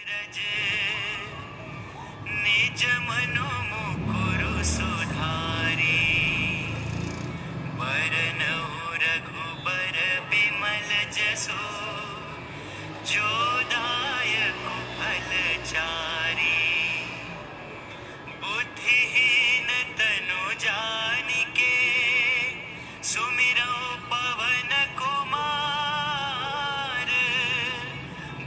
रज निज मनो मुकुरु सुधारी बरनउँ रघुबर बिमल जसु जो दायक फलचारी बुद्धिहीन तनु जानिके सुमिरौ पवन कुमार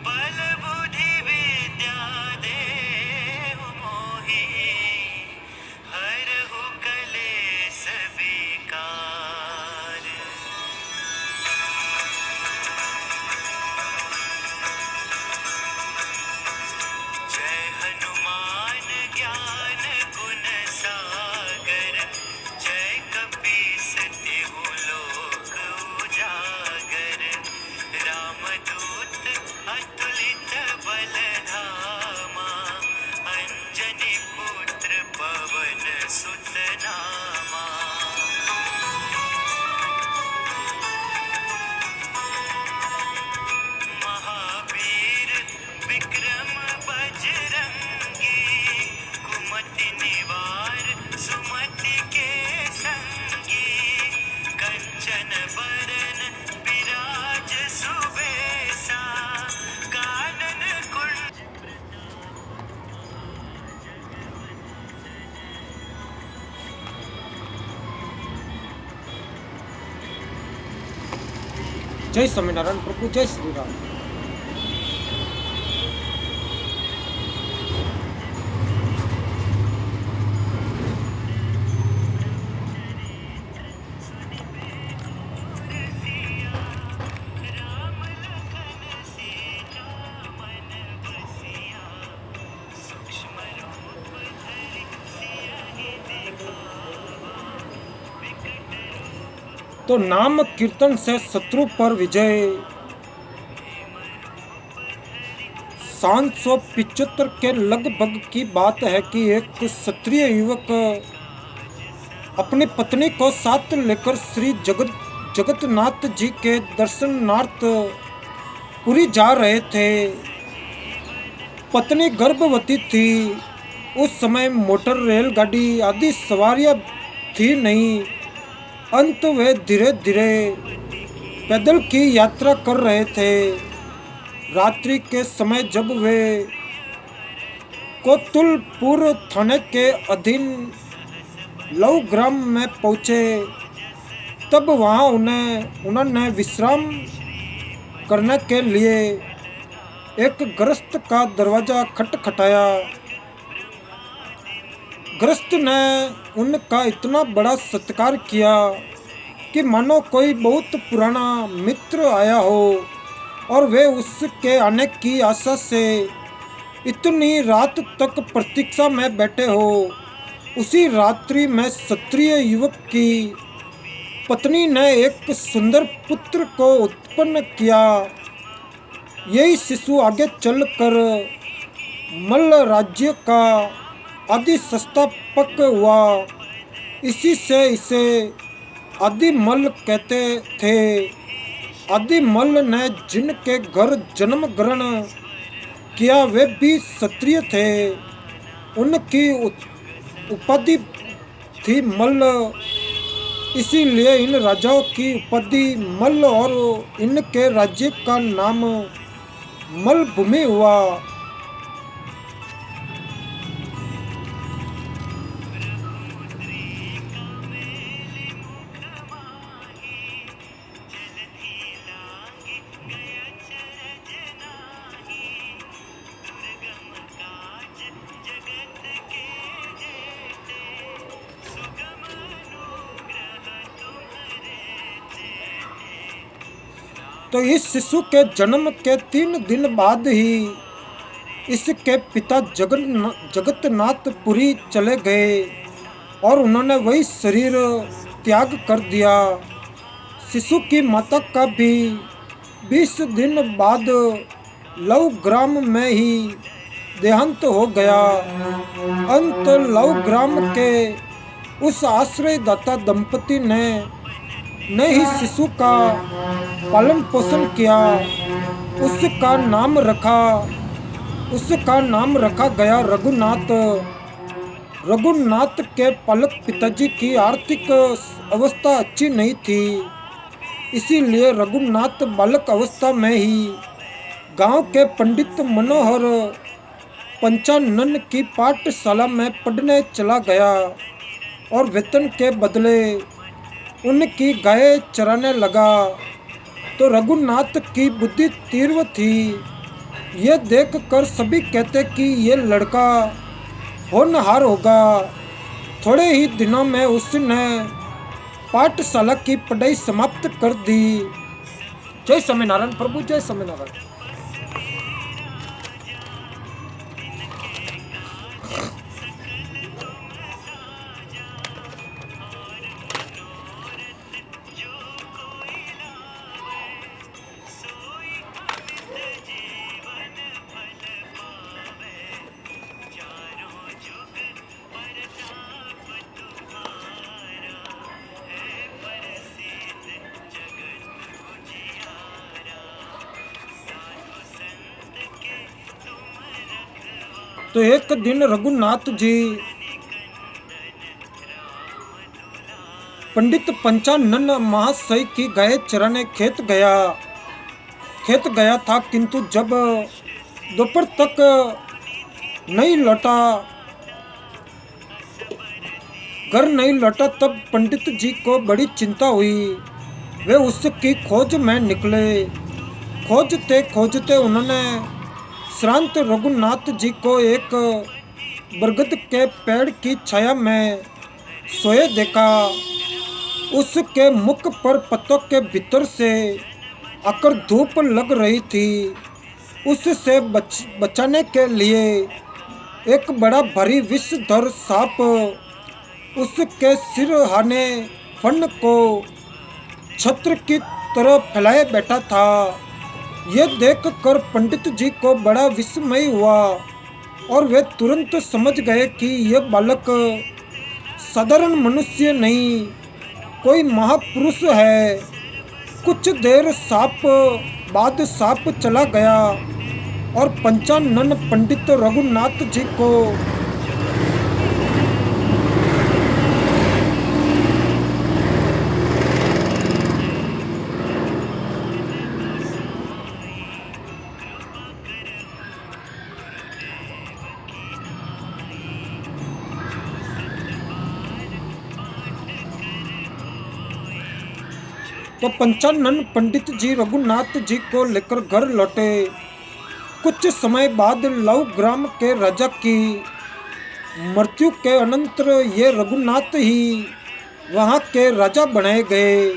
बल बुद्धि विद्या देहु मोहि हरहु कलेस विकार। जय हनुमान ज्ञान गुण सागर जय कपीस तिहु लोक उजागर रामदूत अतुलित बल धामा अंजनी पुत्र पवन सुत नामा। महावीर विक्रम बजरंगी कुमति निवार सुमति के संगी कंचन बरन विराज सुबेसा कानन कुंड। जय स्वामीनारायण प्रभु, जय श्री राम। राम लखन सीता मन बसिया सूक्ष्म रूप धरि सियहि दिखावा विकट रूप। तो नाम कीर्तन से शत्रु पर विजय। 775 के लगभग की बात है कि एक क्षत्रिय युवक अपनी पत्नी को साथ लेकर श्री जगन्नाथ जी के दर्शनार्थ पुरी जा रहे थे। पत्नी गर्भवती थी। उस समय मोटर रेलगाड़ी आदि सवारियां थी नहीं। अंत वे धीरे धीरे पैदल की यात्रा कर रहे थे। रात्रि के समय जब वे कोतुलपुर थाने के अधीन लवग्राम में पहुंचे तब वहां उन्होंने विश्राम करने के लिए एक गृहस्थ का दरवाजा खटखटाया। गृहस्थ ने उनका इतना बड़ा सत्कार किया कि मानो कोई बहुत पुराना मित्र आया हो और वे उसके आने की आशा से इतनी रात तक प्रतीक्षा में बैठे हो। उसी रात्रि में क्षत्रिय युवक की पत्नी ने एक सुंदर पुत्र को उत्पन्न किया। यही शिशु आगे चलकर मल्ल राज्य का आदि संस्थापक हुआ। इसी से इसे आदि मल्ल कहते थे। आदि मल्ल ने जिनके घर जन्म ग्रहण किया वे भी क्षत्रिय थे। उनकी उपाधि थी मल्ल। इसीलिए इन राजाओं की उपाधि मल्ल और इनके राज्य का नाम मल्लभूमि हुआ। तो इस शिशु के जन्म के 3 दिन बाद ही इसके पिता जगन्नाथपुरी चले गए और उन्होंने वही शरीर त्याग कर दिया। शिशु की माता का भी 20 दिन बाद लवग्राम में ही देहांत हो गया। अंत लवग्राम के उस आश्रयदाता दंपति ने ही शिशु का पालन पोषण किया। उसका नाम रखा उसका नाम रखा गया रघुनाथ। रघुनाथ के पालक पिताजी की आर्थिक अवस्था अच्छी नहीं थी, इसीलिए रघुनाथ बालक अवस्था में ही गांव के पंडित मनोहर पंचानन की पाठशाला में पढ़ने चला गया और वेतन के बदले उनकी गाय चराने लगा। तो रघुनाथ की बुद्धि तीव्र थी। ये देखकर सभी कहते कि ये लड़का होनहार होगा। थोड़े ही दिनों में उसने पाठशाला की पढ़ाई समाप्त कर दी। जय स्वामीनारायण प्रभु, जय स्वामीनारायण। तो एक दिन रघुनाथ जी पंडित पंचानन महाशय की गाय चराने खेत गया था, किंतु जब दोपहर तक घर नहीं लौटा तब पंडित जी को बड़ी चिंता हुई। वे उसकी खोज में निकले। खोजते उन्होंने श्रांत रघुनाथ जी को एक बरगद के पेड़ की छाया में सोए देखा। उसके मुख पर पत्तों के भीतर से आकर धूप लग रही थी। उससे बचाने के लिए एक बड़ा भारी विषधर सांप उसके सिरहाने फन को छत्र की तरह फैलाए बैठा था। यह देखकर पंडित जी को बड़ा विस्मय हुआ और वे तुरंत समझ गए कि यह बालक साधारण मनुष्य नहीं, कोई महापुरुष है। कुछ देर बाद सांप चला गया और पंचानन पंडित रघुनाथ जी को पंचानन पंडित जी रघुनाथ जी को लेकर घर लौटे। कुछ समय बाद लव ग्राम के राजा की मृत्यु के अनंतर ये रघुनाथ ही वहाँ के राजा बनाए गए।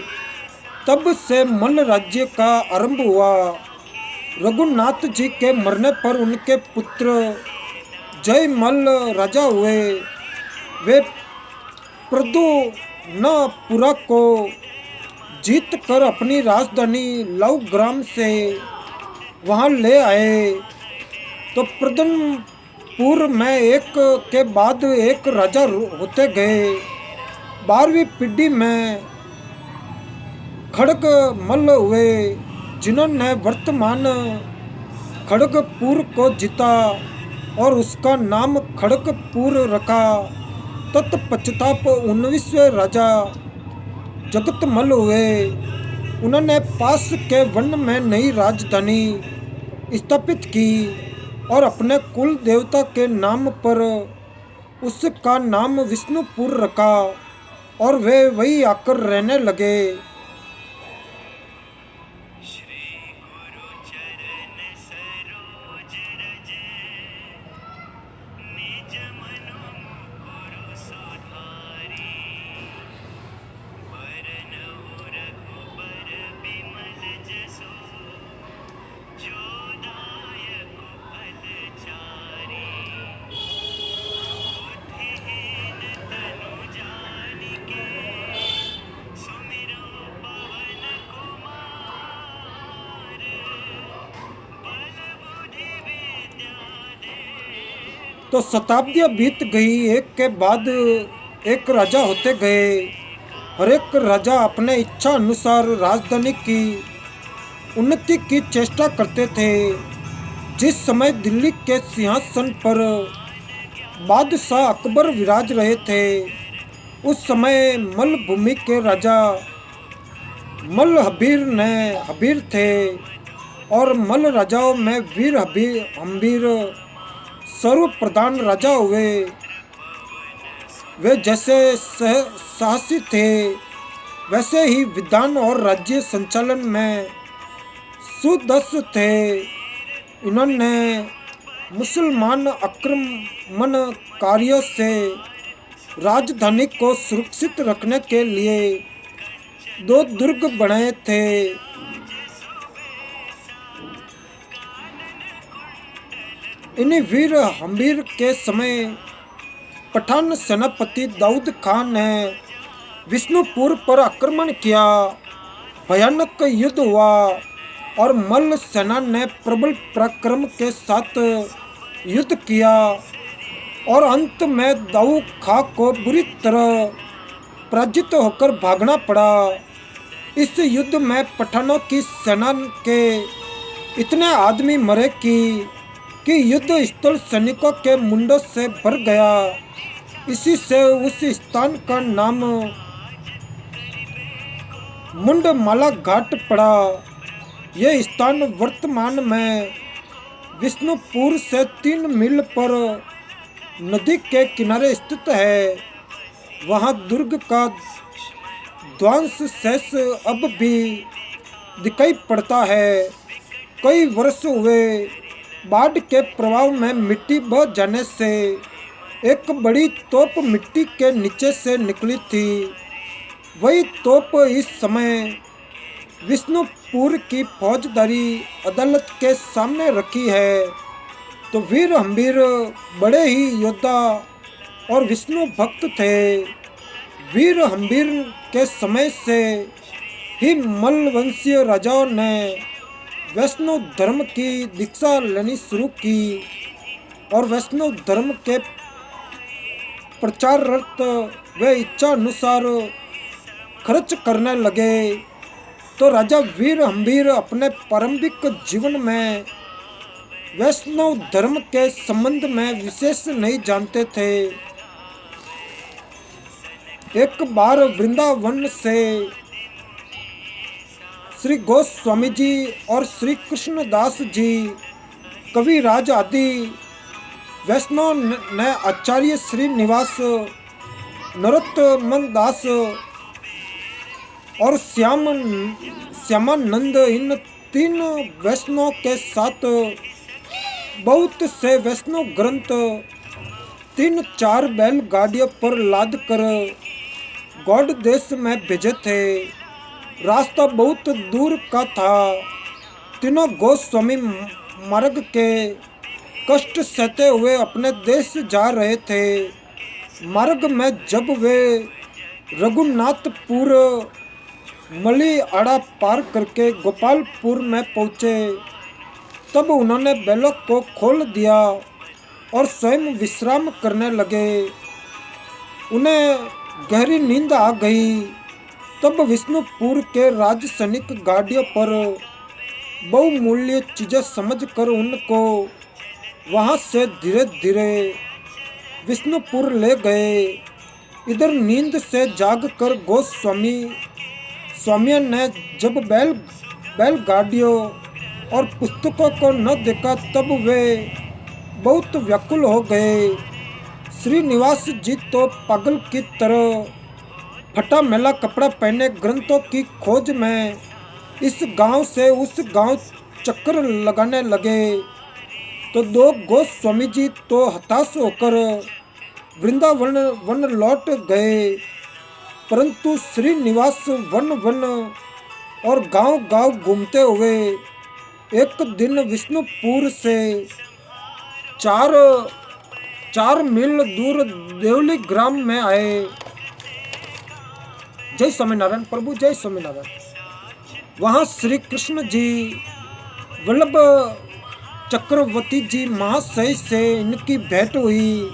तब से मल्ल राज्य का आरंभ हुआ। रघुनाथ जी के मरने पर उनके पुत्र जयमल राजा हुए। वे प्रद्युम्नपुरा को जीत कर अपनी राजधानी लवग्राम से वहां ले आए। तो प्रद्युम्नपुर में एक के बाद एक राजा होते गए। 12वीं पीढ़ी में खड़गमल हुए, जिन्होंने वर्तमान खड़गपुर को जीता और उसका नाम खड़गपुर रखा। तत्पश्चात 19वें राजा जगतमल हुए। उन्होंने पास के वन में नई राजधानी स्थापित की और अपने कुल देवता के नाम पर उसका नाम विष्णुपुर रखा और वे वही आकर रहने लगे। तो शताब्दियां बीत गई, एक के बाद एक राजा होते गए। हर एक राजा अपने इच्छा अनुसार राजधानी की उन्नति की चेष्टा करते थे। जिस समय दिल्ली के सिंहासन पर बादशाह अकबर विराज रहे थे, उस समय मल्ल भूमि के राजा मल्ल हबीर थे और मल्ल राजाओं में वीर हम्बीर सर्व प्रधान राजा हुए। वे जैसे साहसी थे, वैसे ही विधान और राज्य संचालन में सुदक्ष थे। इन्होंने मुसलमान आक्रमणकारियों से राजधानी को सुरक्षित रखने के लिए 2 दुर्ग बनाए थे। इन्हीं वीर हम्बीर के समय पठान सेनापति दाऊद खान ने विष्णुपुर पर आक्रमण किया। भयानक युद्ध हुआ और मल्ल सेना ने प्रबल पराक्रम के साथ युद्ध किया और अंत में दाऊद खां को बुरी तरह पराजित होकर भागना पड़ा। इस युद्ध में पठानों की सेना के इतने आदमी मरे कि युद्ध स्थल सैनिकों के मुंडों से भर गया। इसी से उस स्थान का नाम मुंडमाला घाट पड़ा। यह स्थान वर्तमान में विष्णुपुर से 3 मील पर नदी के किनारे स्थित है। वहाँ दुर्ग का ध्वंस शेष अब भी दिखाई पड़ता है। कई वर्ष हुए, बाढ़ के प्रभाव में मिट्टी बह जाने से एक बड़ी तोप मिट्टी के नीचे से निकली थी। वही तोप इस समय विष्णुपुर की फौजदारी अदालत के सामने रखी है। तो वीर हम्बीर बड़े ही योद्धा और विष्णु भक्त थे। वीर हम्बीर के समय से ही मल्ल वंशीय राजाओं ने वैष्णव धर्म की दीक्षा लेनी शुरू की और वैष्णव धर्म के प्रचारार्थ वे इच्छा अनुसार खर्च करने लगे। तो राजा वीर हम्बीर अपने प्रारंभिक जीवन में वैष्णव धर्म के संबंध में विशेष नहीं जानते थे। एक बार वृंदावन से श्री गोस्वामी जी और श्री कृष्णदास जी, कविराज आदि वैष्णव ने आचार्य श्रीनिवास, नरोत्तम दास और श्यामानंद, इन 3 वैष्णव के साथ बहुत से वैष्णव ग्रंथ 3-4 बैलगाड़ियों पर लाद कर गौड़ देश में भेजे थे। रास्ता बहुत दूर का था। तीनों गोस्वामी मार्ग के कष्ट सहते हुए अपने देश जा रहे थे। मार्ग में जब वे रघुनाथपुर मलियाड़ा पार करके गोपालपुर में पहुँचे, तब उन्होंने बैलों को खोल दिया और स्वयं विश्राम करने लगे। उन्हें गहरी नींद आ गई। तब विष्णुपुर के राजसैनिक गाड़ियों पर बहुमूल्य चीजें समझकर उनको वहां से धीरे धीरे विष्णुपुर ले गए। इधर नींद से जागकर स्वामियों ने जब बैलगाड़ियों और पुस्तकों को न देखा, तब वे बहुत व्याकुल हो गए। श्रीनिवास जी तो पागल की तरह फटा मेला कपड़ा पहने ग्रंथों की खोज में इस गांव से उस गांव चक्कर लगाने लगे। तो 2 गोस्वामी जी तो हताश होकर वृंदावन लौट गए, परंतु श्रीनिवास वन और गांव घूमते हुए एक दिन विष्णुपुर से 4 मील दूर देवली ग्राम में आए। जय स्वामीनारायण प्रभु, जय स्वामीनारायण। वहाँ श्री कृष्ण जी, वल्लभ चक्रवर्ती जी महाशय से इनकी भेंट हुई।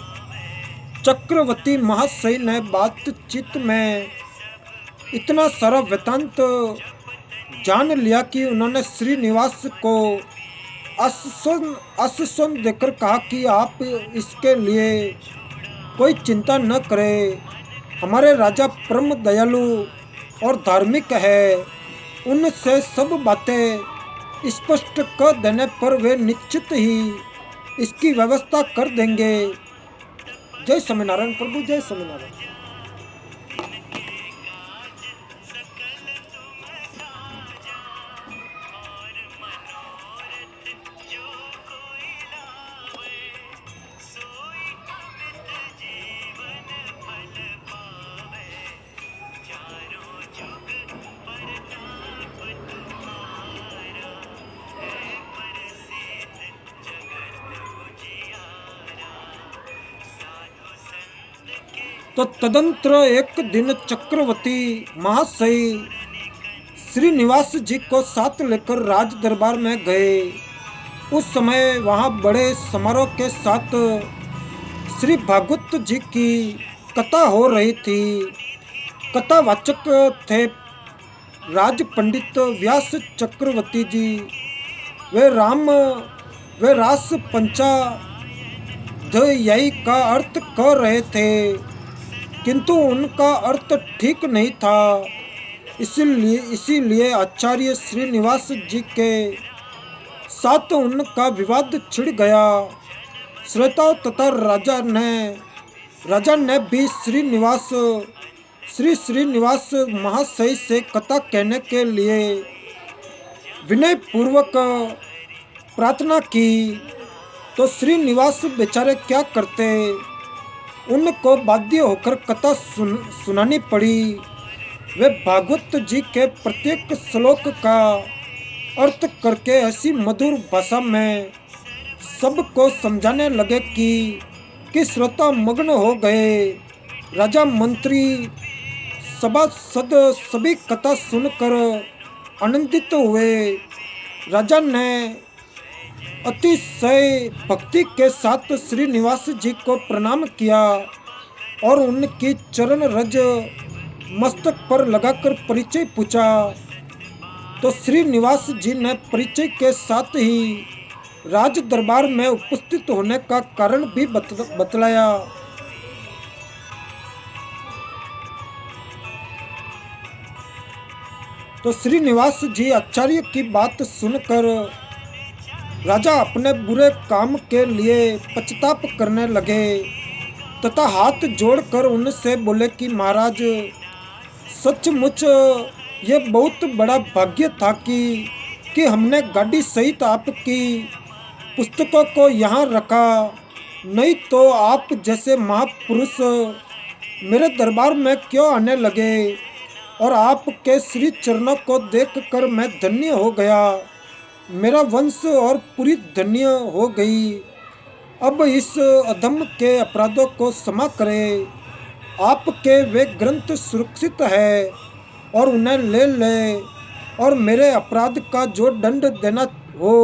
चक्रवर्ती महाशय ने बातचीत में इतना सारा वृत्तांत जान लिया कि उन्होंने श्रीनिवास को आश्वासन देकर कहा कि आप इसके लिए कोई चिंता न करें। हमारे राजा परम दयालु और धार्मिक है। उनसे सब बातें स्पष्ट कर देने पर वे निश्चित ही इसकी व्यवस्था कर देंगे। जय स्वामीनारायण प्रभु, जय स्वामीनारायण। सकल तुम साजा और मनोरथ जो कोई लावे सोई अमित जीवन फल पावे चारों जुग परताप तुम्हारा है प्रसिद्ध जगत उजियारा साधु संत के तो तदंतर एक दिन चक्रवर्ती महाशय श्रीनिवास जी को साथ लेकर राज दरबार में गए। उस समय वहां बड़े समारोह के साथ श्री भागवत जी की कथा हो रही थी। कथावाचक थे राज पंडित व्यास चक्रवर्ती जी। वे रास पंचाध्यायी का अर्थ कर रहे थे, किंतु उनका अर्थ ठीक नहीं था। इसीलिए आचार्य श्रीनिवास जी के साथ उनका विवाद छिड़ गया। श्रोताओं तथा राजा ने भी श्रीनिवास महाशय से कथा कहने के लिए विनय पूर्वक प्रार्थना की। तो श्रीनिवास बेचारे क्या करते, उनको बाध्य होकर कथा सुनानी पड़ी। वे भागवत जी के प्रत्येक श्लोक का अर्थ करके ऐसी मधुर भाषा में सबको समझाने लगे कि श्रोता मग्न हो गए। राजा मंत्री सभासद सभी कथा सुनकर आनंदित हुए। राजा ने अतिशय भक्ति के साथ श्रीनिवास जी को प्रणाम किया और उनकी चरण रज मस्तक पर लगाकर परिचय पूछा। तो श्रीनिवास जी ने परिचय के साथ ही राज दरबार में उपस्थित होने का कारण भी बतलाया। तो श्रीनिवास जी आचार्य की बात सुनकर राजा अपने बुरे काम के लिए पश्चाताप करने लगे तथा हाथ जोड़कर उनसे बोले कि महाराज, सचमुच ये बहुत बड़ा भाग्य था कि हमने गाड़ी सहित आपकी पुस्तकों को यहाँ रखा, नहीं तो आप जैसे महापुरुष मेरे दरबार में क्यों आने लगे। और आपके श्री चरणों को देखकर मैं धन्य हो गया, मेरा वंश और पूरी धन्य हो गई। अब इस अधम के अपराधों को क्षमा करें। आपके वे ग्रंथ सुरक्षित है और उन्हें ले ले और मेरे अपराध का जो दंड देना हो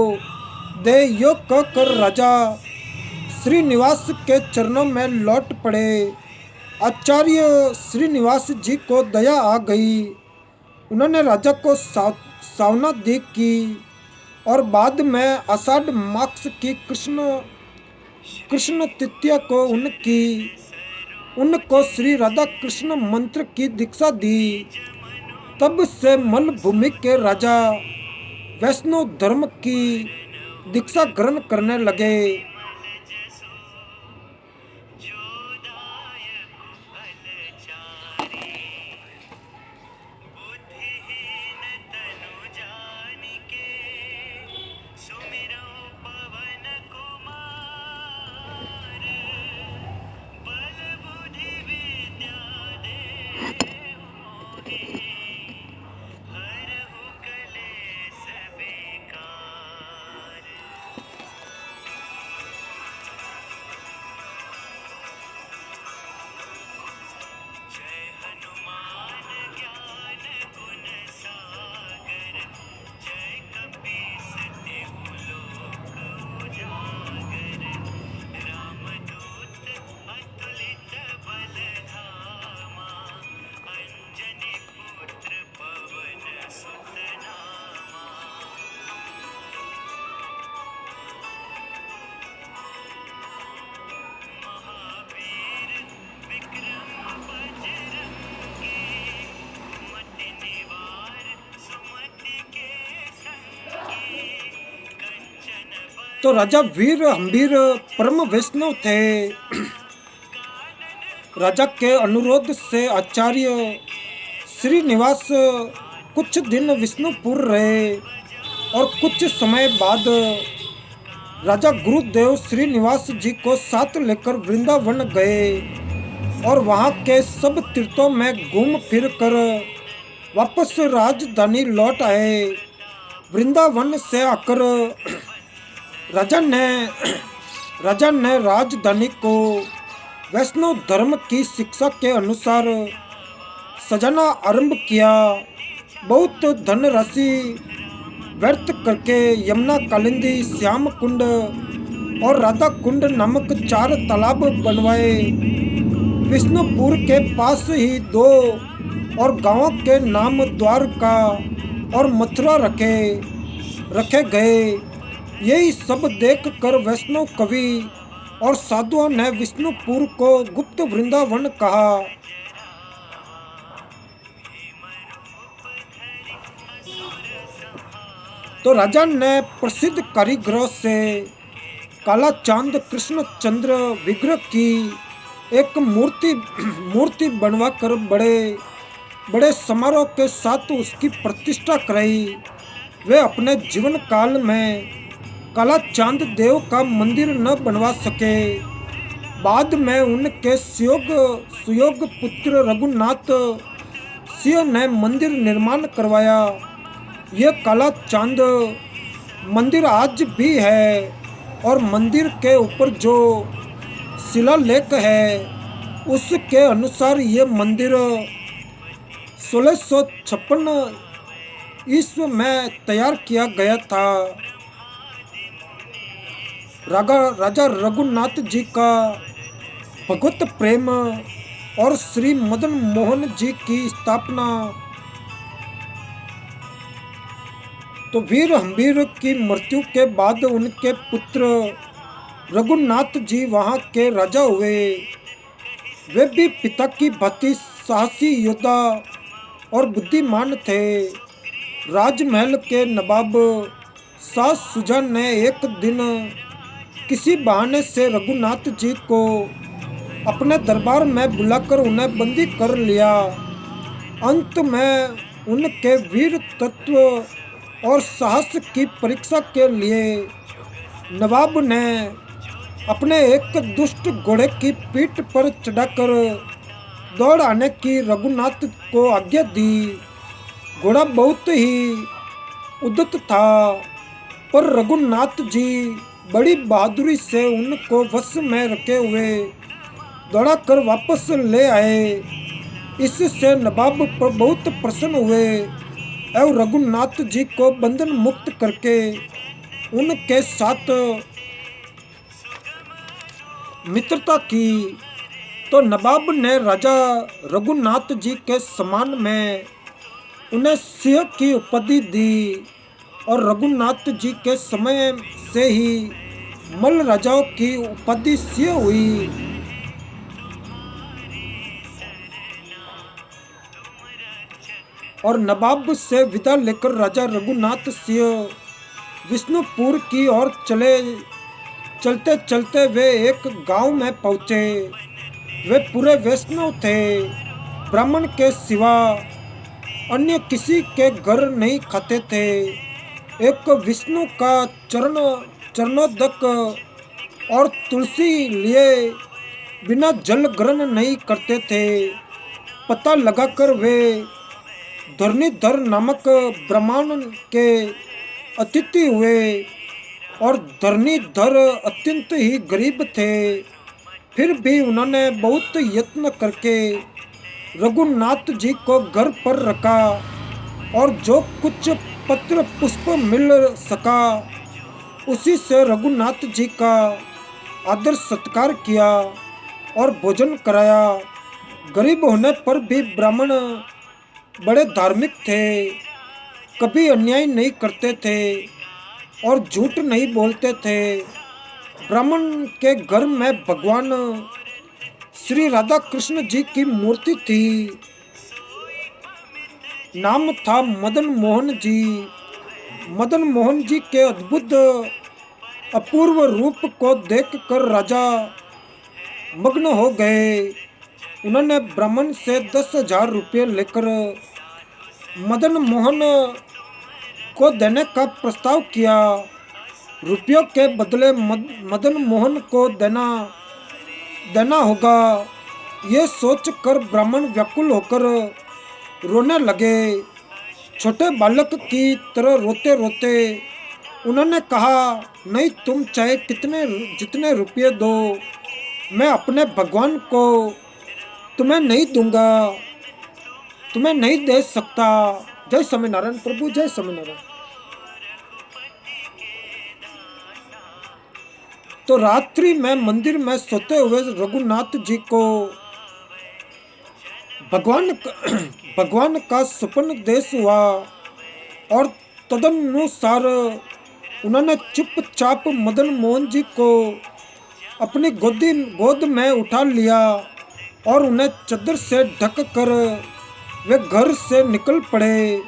दे। यो कहकर राजा श्रीनिवास के चरणों में लौट पड़े। आचार्य श्रीनिवास जी को दया आ गई। उन्होंने राजा को सावना दी की और बाद में आषाढ़ मास की कृष्ण तृतीया को उनको श्री राधा कृष्ण मंत्र की दीक्षा दी। तब से मलभूमि के राजा वैष्णव धर्म की दीक्षा ग्रहण करने लगे। तो राजा वीर हम्बीर परम वैष्णव थे। राजा के अनुरोध से आचार्य श्रीनिवास कुछ दिन विष्णुपुर रहे और कुछ समय बाद राजा गुरुदेव श्रीनिवास जी को साथ लेकर वृंदावन गए और वहाँ के सब तीर्थों में घूम फिर कर वापस राजधानी लौट आए। वृंदावन से आकर राजा ने राजधानी को वैष्णव धर्म की शिक्षा के अनुसार सजाना आरंभ किया। बहुत धनराशि व्यर्थ करके यमुना कालिंदी, श्याम कुंड और राधा कुंड नामक 4 तालाब बनवाए। विष्णुपुर के पास ही 2 और गांवों के नाम द्वारका और मथुरा रखे गए। यही सब देख कर वैष्णव कवि और साधुओं ने विष्णुपुर को गुप्त वृंदावन कहा। तो राजा ने प्रसिद्ध कारीगरों से काला चांद कृष्ण चंद्र विग्रह की एक मूर्ति बनवा कर बड़े समारोह के साथ उसकी प्रतिष्ठा कराई। वे अपने जीवन काल में काला चांद देव का मंदिर न बनवा सके। बाद में उनके सुयोग पुत्र रघुनाथ सिंह ने मंदिर निर्माण करवाया। यह काला चांद मंदिर आज भी है और मंदिर के ऊपर जो शिलालेख है उसके अनुसार ये मंदिर 1656 ईस्वी में तैयार किया गया था। राजा रघुनाथ जी का भगवत प्रेम और श्री मदन मोहन जी की स्थापना। तो वीर हम्बीर की मृत्यु के बाद उनके पुत्र रघुनाथ जी वहाँ के राजा हुए। वे भी पिता की भांति साहसी योद्धा और बुद्धिमान थे। राजमहल के नवाब शाह सुजा ने एक दिन किसी बहाने से रघुनाथ जी को अपने दरबार में बुलाकर उन्हें बंदी कर लिया। अंत में उनके वीर तत्व और साहस की परीक्षा के लिए नवाब ने अपने एक दुष्ट घोड़े की पीठ पर चढ़ाकर दौड़ आने की रघुनाथ को आज्ञा दी। घोड़ा बहुत ही उद्यत था पर रघुनाथ जी बड़ी बहादुरी से उनको वश में रखे हुए दौड़ाकर वापस ले आए। इससे नवाब पर बहुत प्रसन्न हुए और रघुनाथ जी को बंधन मुक्त करके उनके साथ मित्रता की। तो नवाब ने राजा रघुनाथ जी के सम्मान में उन्हें सिंह की उपाधि दी और रघुनाथ जी के समय से ही मल्ल राजाओं की उपाधि सिंह हुई। और नवाब से विदा लेकर राजा रघुनाथ सिंह विष्णुपुर की ओर चलते चलते वे एक गांव में पहुँचे। वे पूरे वैष्णव थे, ब्राह्मण के सिवा अन्य किसी के घर नहीं खाते थे। एक विष्णु का चरणोदक और तुलसी लिए बिना जल ग्रहण नहीं करते थे। पता लगाकर वे धरणीधर नामक ब्राह्मण के अतिथि हुए और धरणीधर अत्यंत ही गरीब थे। फिर भी उन्होंने बहुत यत्न करके रघुनाथ जी को घर पर रखा और जो कुछ पत्र पुष्प मिल सका उसी से रघुनाथ जी का आदर सत्कार किया और भोजन कराया। गरीब होने पर भी ब्राह्मण बड़े धार्मिक थे, कभी अन्याय नहीं करते थे और झूठ नहीं बोलते थे। ब्राह्मण के घर में भगवान श्री राधा कृष्ण जी की मूर्ति थी। नाम था मदन मोहन जी। मदन मोहन जी के अद्भुत अपूर्व रूप को देखकर राजा मग्न हो गए। उन्होंने ब्राह्मण से 10,000 रुपये लेकर मदन मोहन को देने का प्रस्ताव किया। रुपयों के बदले मदन मोहन को देना होगा। ये सोचकर ब्राह्मण व्याकुल होकर रोने लगे। छोटे बालक की तरह रोते रोते उन्होंने कहा, नहीं, तुम चाहे जितने रुपये दो, मैं अपने भगवान को तुम्हें नहीं दूंगा, तुम्हें नहीं दे सकता। जय स्वामीनारायण प्रभु, जय स्वामीनारायण। तो रात्रि में मंदिर में सोते हुए रघुनाथ जी को भगवान का स्वप्नदेश हुआ और तदनुसार उन्होंने चुपचाप मदन मोहन जी को अपनी गोद में उठा लिया और उन्हें चादर से ढक कर वे घर से निकल पड़े।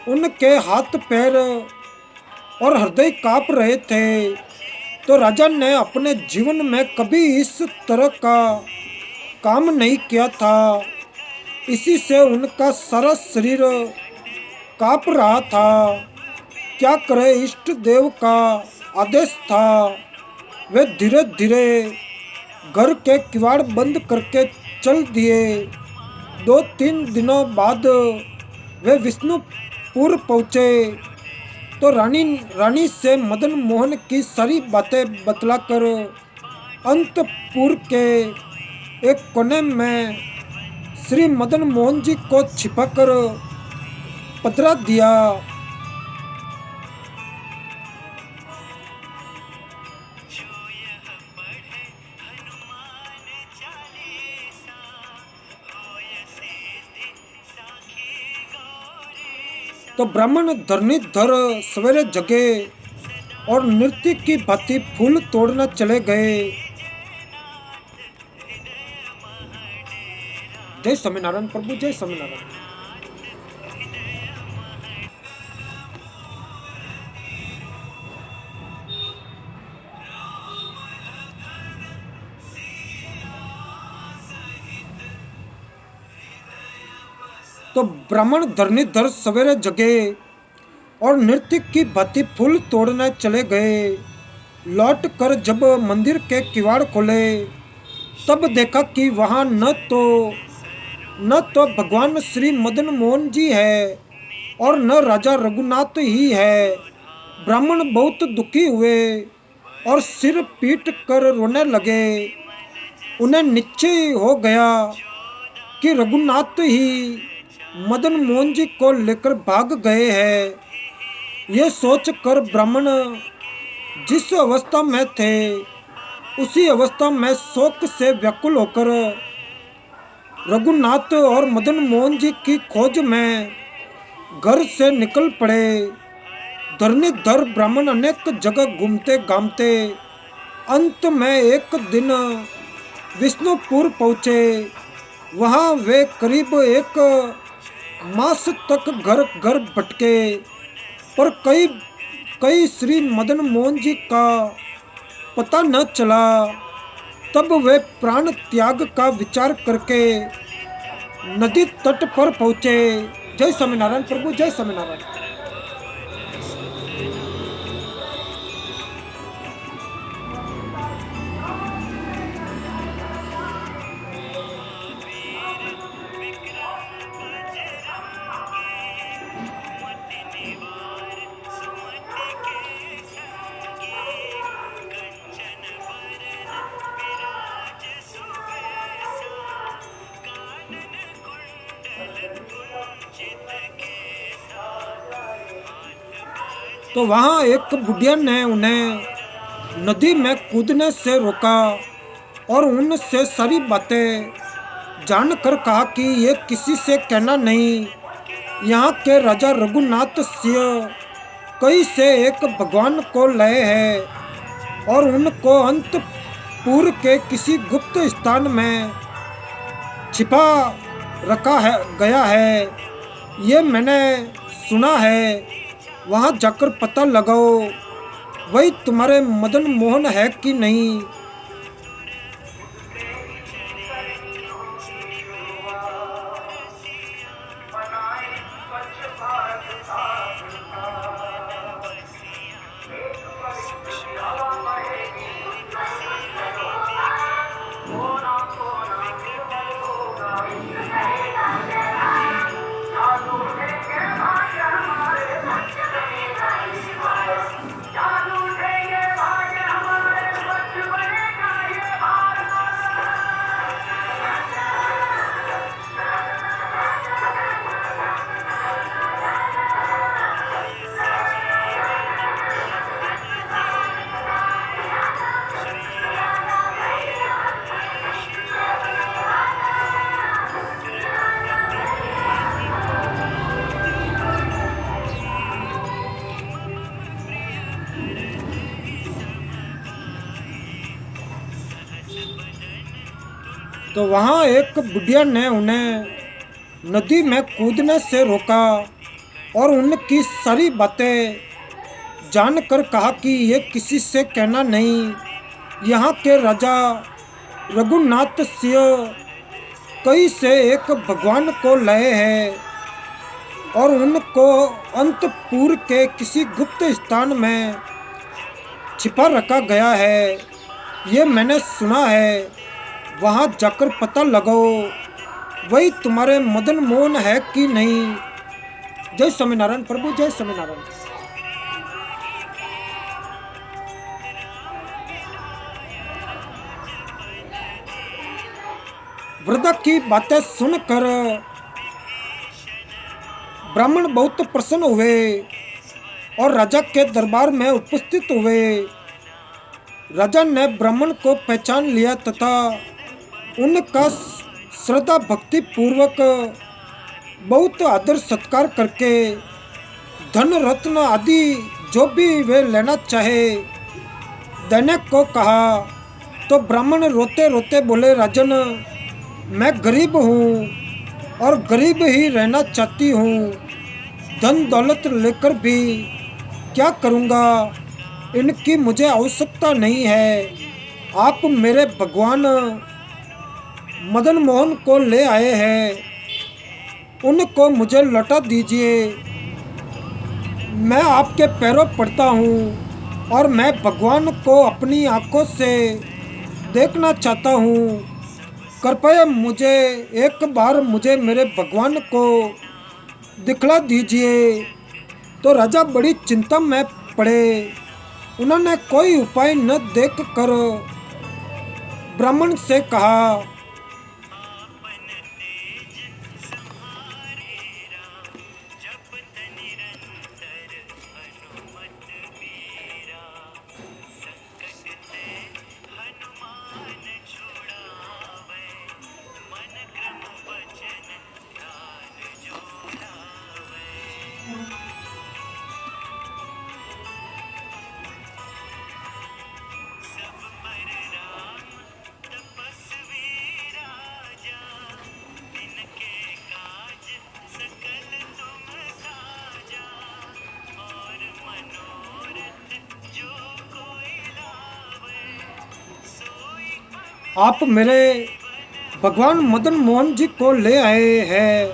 उनके हाथ पैर और हृदय कांप रहे थे। तो राजा ने अपने जीवन में कभी इस तरह का काम नहीं किया था। इसी से उनका सारा शरीर कांप रहा था। क्या करे, इष्ट देव का आदेश था। वे धीरे धीरे घर के किवाड़ बंद करके चल दिए। 2-3 दिनों बाद वे विष्णुपुर पहुँचे तो रानी से मदन मोहन की सारी बातें बतलाकर अंतपुर के एक कोने में श्री मदन मोहन जी को छिपाकर पधरा दिया। तो ब्राह्मण धरणीधर सवेरे जगे और नृत्य की भांति फूल तोड़ना चले गए। जय स्वामीनारायण प्रभु, जय स्वामीनारायण। तो ब्राह्मण धरणीधर सवेरे जगे और नृत्य की भांति फूल तोड़ने चले गए। लौट कर जब मंदिर के किवाड़ खोले तब देखा कि वहाँ न तो भगवान श्री मदन मोहन जी है और न राजा रघुनाथ ही है। ब्राह्मण बहुत दुखी हुए और सिर पीट कर रोने लगे। उन्हें निश्चय हो गया कि रघुनाथ ही मदन मोहन जी को लेकर भाग गए हैं। ये सोचकर ब्राह्मण जिस अवस्था में थे उसी अवस्था में शोक से व्याकुल होकर रघुनाथ और मदन मोहन जी की खोज में घर से निकल पड़े। धरणीधर ब्राह्मण अनेक जगह घूमते घामते अंत में एक दिन विष्णुपुर पहुँचे। वहाँ वे करीब 1 मास तक घर घर भटके पर कई श्री मदन मोहन जी का पता न चला। तब वे प्राण त्याग का विचार करके नदी तट पर पहुँचे। जय स्वामीनारायण प्रभु, जय स्वामीनारायण। तो वहाँ एक बुढ़िया ने उन्हें नदी में कूदने से रोका और उनसे सारी बातें जानकर कहा कि ये किसी से कहना नहीं। यहाँ के राजा रघुनाथ सिंह कई से एक भगवान को लाए हैं और उनको अंतपुर के किसी गुप्त स्थान में छिपा रखा गया है। ये मैंने सुना है। वहाँ जाकर पता लगाओ। वही तुम्हारे मदन मोहन है कि नहीं। तो वहाँ एक बुढ़िया ने उन्हें नदी में कूदने से रोका और उनकी सारी बातें जानकर कहा कि ये किसी से कहना नहीं। यहाँ के राजा रघुनाथ सिंह कई से एक भगवान को लाए हैं और उनको अंतपुर के किसी गुप्त स्थान में छिपा रखा गया है। ये मैंने सुना है, वहाँ जाकर पता लगाओ वही तुम्हारे मदन मोहन है कि नहीं। जय स्वामीनारायण प्रभु, जय स्वामीनारायण। वृद्धा की बातें सुनकर ब्राह्मण बहुत प्रसन्न हुए और राजा के दरबार में उपस्थित हुए। राजा ने ब्राह्मण को पहचान लिया तथा उनका श्रद्धा भक्ति पूर्वक बहुत आदर सत्कार करके धन रत्न आदि जो भी वे लेना चाहे देने को कहा। तो ब्राह्मण रोते रोते बोले, राजन मैं गरीब हूँ और गरीब ही रहना चाहती हूँ। धन दौलत लेकर भी क्या करूँगा, इनकी मुझे आवश्यकता नहीं है। आप मेरे भगवान मदन मोहन को ले आए हैं, उनको मुझे लौटा दीजिए। मैं आपके पैरों पड़ता हूँ और मैं भगवान को अपनी आंखों से देखना चाहता हूँ। कृपया मुझे एक बार मेरे भगवान को दिखला दीजिए। तो राजा बड़ी चिंता में पड़े। उन्होंने कोई उपाय न देखकर ब्राह्मण से कहा, आप मेरे भगवान मदन मोहन जी को ले आए हैं,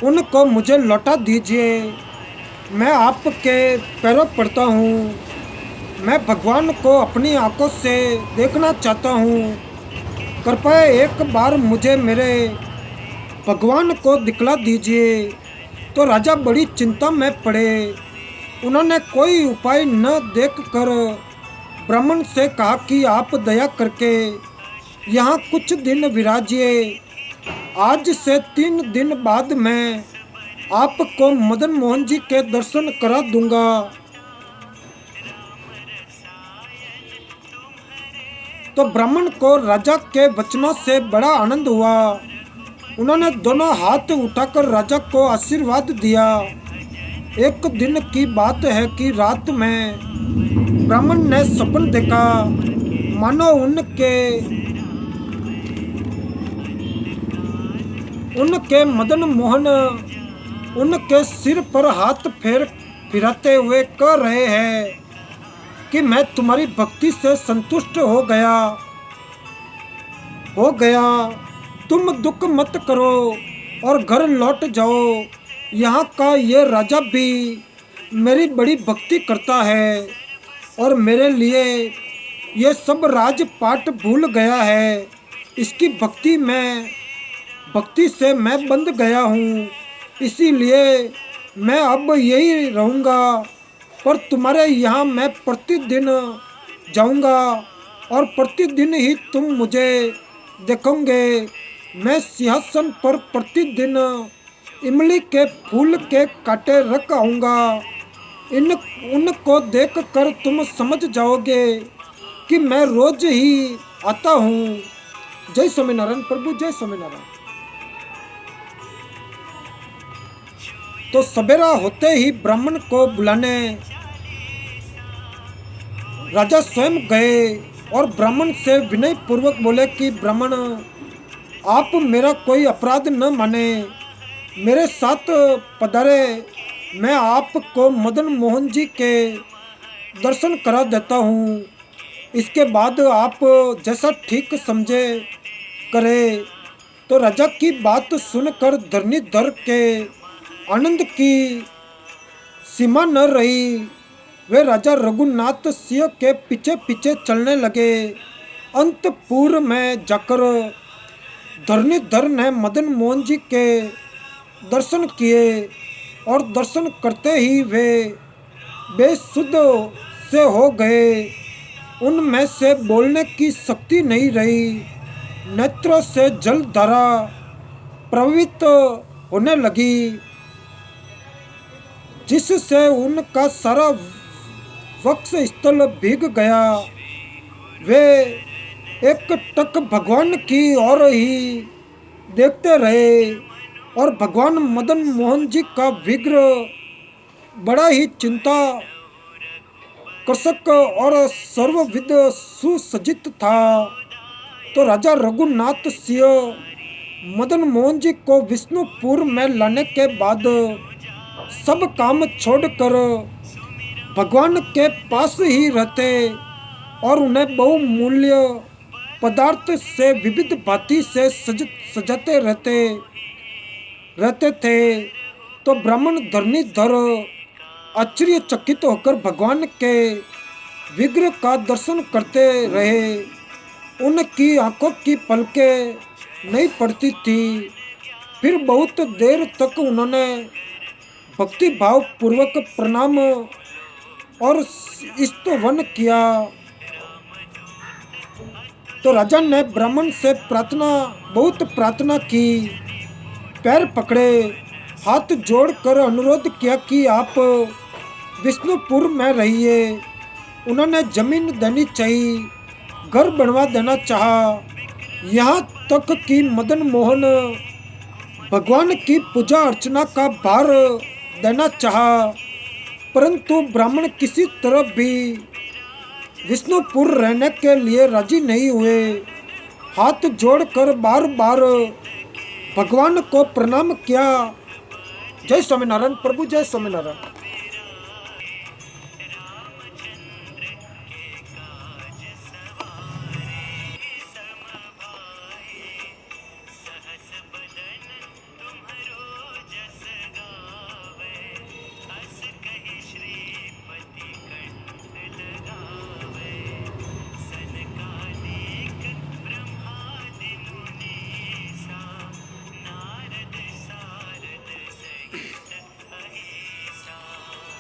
उनको मुझे लौटा दीजिए। मैं आपके पैरों पड़ता हूँ। मैं भगवान को अपनी आंखों से देखना चाहता हूँ। कृपया एक बार मुझे मेरे भगवान को दिखला दीजिए। तो राजा बड़ी चिंता में पड़े। उन्होंने कोई उपाय न देखकर ब्राह्मण से कहा कि आप दया करके यहाँ कुछ दिन विराजिए। आज से 3 दिन बाद मैं आपको मदन मोहन जी के दर्शन करा दूंगा। तो ब्राह्मण को राजा के वचनों से बड़ा आनंद हुआ। उन्होंने दोनों हाथ उठाकर राजा को आशीर्वाद दिया। एक दिन की बात है कि रात में ब्राह्मण ने सपन देखा, मानो उनके मदन मोहन उनके सिर पर हाथ फेर फिराते हुए कह रहे हैं कि मैं तुम्हारी भक्ति से संतुष्ट हो गया। तुम दुख मत करो और घर लौट जाओ। यहाँ का ये राजा भी मेरी बड़ी भक्ति करता है और मेरे लिए ये सब राजपाट भूल गया है। इसकी भक्ति से मैं बंध गया हूँ, इसीलिए मैं अब यही रहूँगा। पर तुम्हारे यहाँ मैं प्रतिदिन जाऊँगा और प्रतिदिन ही तुम मुझे देखोगे। मैं सिंहासन पर प्रतिदिन इमली के फूल के कांटे रख आऊँगा। उनको देख कर तुम समझ जाओगे कि मैं रोज ही आता हूँ। जय स्वामीनारायण प्रभु, जय स्वामीनारायण। तो सवेरा होते ही ब्राह्मण को बुलाने राजा स्वयं गए और ब्राह्मण से विनय पूर्वक बोले कि ब्राह्मण, आप मेरा कोई अपराध न माने, मेरे साथ पधारे। मैं आपको मदन मोहन जी के दर्शन करा देता हूँ। इसके बाद आप जैसा ठीक समझे करे। तो राजा की बात सुनकर धरणीधर के आनंद की सीमा न रही। वे राजा रघुनाथ सिंह के पीछे पीछे चलने लगे। अंतपुर में जाकर धरणीधर ने मदन मोहन जी के दर्शन किए और दर्शन करते ही वे बेसुध से हो गए। उनमें से बोलने की शक्ति नहीं रही। नेत्रों से जल धारा प्रवाहित होने लगी, जिससे उनका सारा वक्ष स्थल भीग गया। वे एक टक भगवान की ओर ही देखते रहे और भगवान मदन मोहन जी का विग्रह बड़ा ही चिंता कर्षक और सर्वविध सुसज्जित था। तो राजा रघुनाथ सिंह मदन मोहन जी को विष्णुपुर में लाने के बाद सब काम छोड़कर भगवान के पास ही रहते और उन्हें बहुमूल्य पदार्थ से विविध भांति से सजाते रहते थे। तो ब्राह्मण धरणीधर आश्चर्यचकित होकर भगवान के विग्रह का दर्शन करते रहे। उनकी आंखों की पलकें नहीं पड़ती थी। फिर बहुत देर तक उन्होंने भक्ति भाव पूर्वक प्रणाम और स्तवन किया। तो राजा ने ब्राह्मण से बहुत प्रार्थना की, पैर पकड़े, हाथ जोड़कर अनुरोध किया कि आप विष्णुपुर में रहिए। उन्होंने जमीन देनी चाहिए, घर बनवा देना चाहा, यहाँ तक कि मदन मोहन भगवान की पूजा अर्चना का भार देना चाहा। परंतु ब्राह्मण किसी तरह भी विष्णुपुर रहने के लिए राजी नहीं हुए। हाथ जोड़कर बार बार भगवान को प्रणाम किया। जय स्वामीनारायण प्रभु, जय स्वामीनारायण।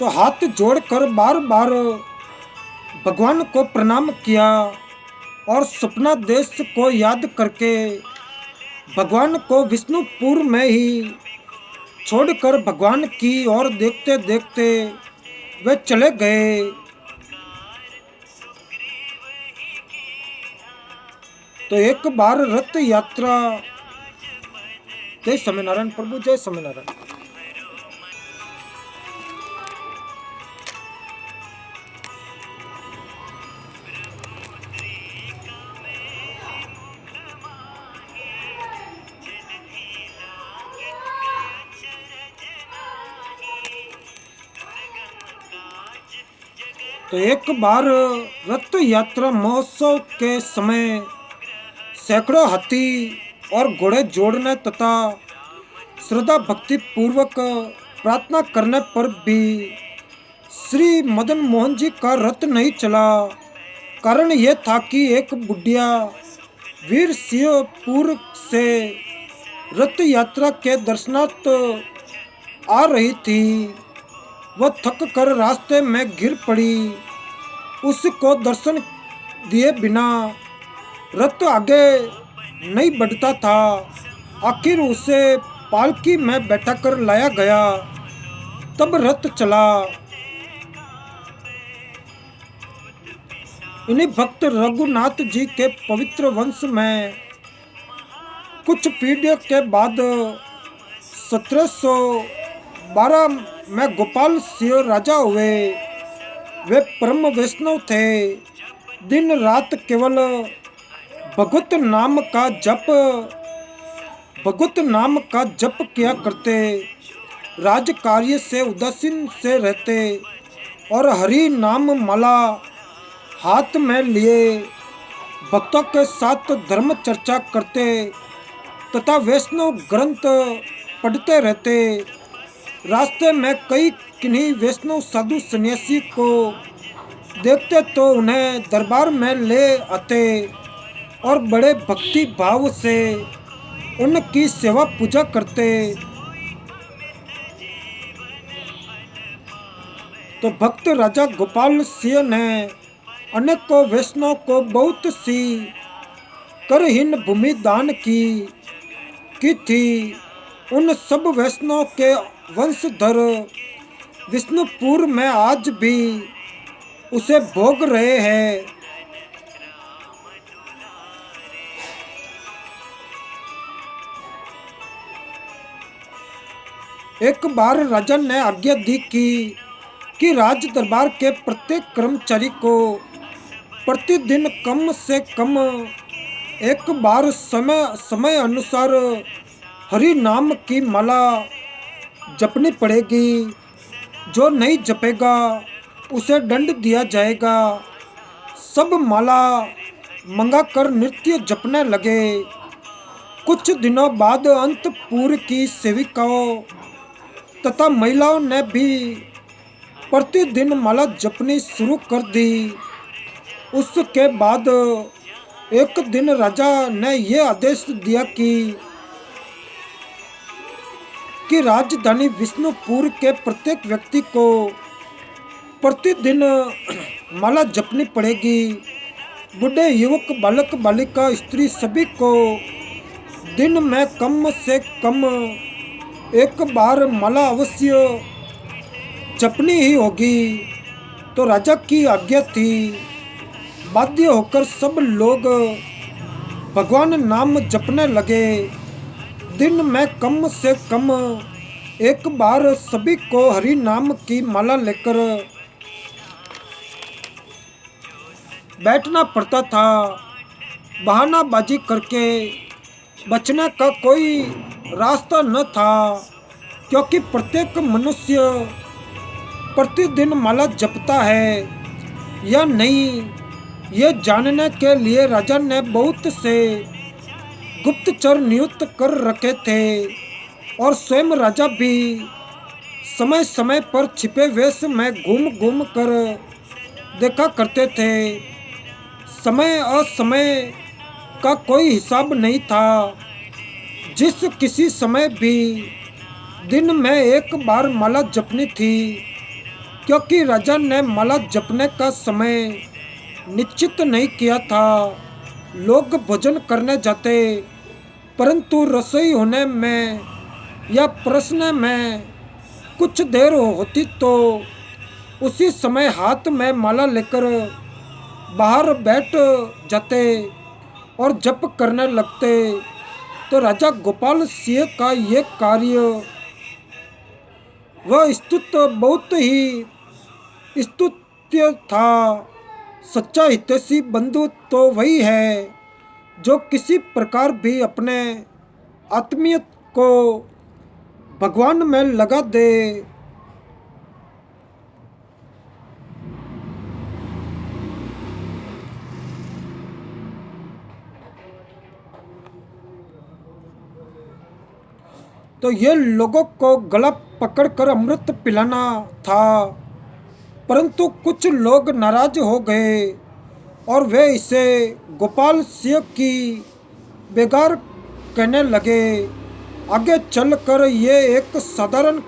तो हाथ जोड़कर बार बार भगवान को प्रणाम किया और सपना देश को याद करके भगवान को विष्णुपुर में ही छोड़कर भगवान की ओर देखते देखते वे चले गए। तो एक बार रथ यात्रा। जय स्वामीनारायण प्रभु, जय स्वामीनारायण। तो एक बार रथ यात्रा महोत्सव के समय सैकड़ों हाथी और घोड़े जोड़ने तथा श्रद्धा भक्ति पूर्वक प्रार्थना करने पर भी श्री मदन मोहन जी का रथ नहीं चला। कारण यह था कि एक बुढ़िया वीर सिंहपुर से रथ यात्रा के दर्शनार्थ आ रही थी। वह थक कर रास्ते में गिर पड़ी। उसको दर्शन दिए बिना रथ आगे नहीं बढ़ता था। आखिर उसे पालकी में बैठाकर लाया गया, तब रथ चला। इन्हीं भक्त रघुनाथ जी के पवित्र वंश में कुछ पीढ़ियों के बाद 1712 में गोपाल सिंह राजा हुए। वे परम वैष्णव थे। दिन रात केवल भगवत नाम का जप किया करते। राज कार्य से उदासीन से रहते और हरि नाम माला हाथ में लिए भक्तों के साथ धर्म चर्चा करते तथा वैष्णव ग्रंथ पढ़ते रहते। रास्ते में कई किन्हीं वैष्णव साधु सन्यासी को देखते तो उन्हें दरबार में ले आते और बड़े भक्ति भाव से उनकी सेवा पूजा करते। तो भक्त राजा गोपाल सिंह ने अनेकों वैष्णव को बहुत सी करहीन भूमि दान की थी। उन सब वैष्णव के वंशधर विष्णुपुर में आज भी उसे भोग रहे हैं। एक बार राजा ने आज्ञा दी कि राज दरबार के प्रत्येक कर्मचारी को प्रतिदिन कम से कम एक बार समय अनुसार हरि नाम की माला जपनी पड़ेगी। जो नहीं जपेगा उसे दंड दिया जाएगा। सब माला मंगाकर नृत्य जपने लगे। कुछ दिनों बाद अंतपुर की सेविकाओं तथा महिलाओं ने भी प्रतिदिन माला जपनी शुरू कर दी। उसके बाद एक दिन राजा ने यह आदेश दिया कि राजधानी विष्णुपुर के प्रत्येक व्यक्ति को प्रतिदिन माला जपनी पड़ेगी। बूढ़े, युवक, बालक, बालिका, स्त्री सभी को दिन में कम से कम एक बार माला अवश्य जपनी ही होगी। तो राजा की आज्ञा थी। बाध्य होकर सब लोग भगवान नाम जपने लगे। दिन में कम से कम एक बार सभी को हरि नाम की माला लेकर बैठना पड़ता था। बहानाबाजी करके बचने का कोई रास्ता न था, क्योंकि प्रत्येक मनुष्य प्रतिदिन माला जपता है या नहीं, ये जानने के लिए राजा ने बहुत से गुप्तचर नियुक्त कर रखे थे और स्वयं राजा भी समय समय पर छिपे वेश में घूम कर देखा करते थे। समय असमय का कोई हिसाब नहीं था। जिस किसी समय भी दिन में एक बार माला जपनी थी, क्योंकि राजा ने माला जपने का समय निश्चित नहीं किया था। लोग भोजन करने जाते, परंतु रसोई होने में या परसने में कुछ देर होती तो उसी समय हाथ में माला लेकर बाहर बैठ जाते और जप करने लगते। तो राजा गोपाल सिंह का ये कार्य वह बहुत ही स्तुत्य था। सच्चा हितैषी बंधु तो वही है जो किसी प्रकार भी अपने आत्मीय को भगवान में लगा दे। तो ये लोगों को गला पकड़कर अमृत पिलाना था, परंतु कुछ लोग नाराज हो गए और वे इसे गोपाल सिंह की बेगार कहने लगे। आगे चलकर ये एक साधारण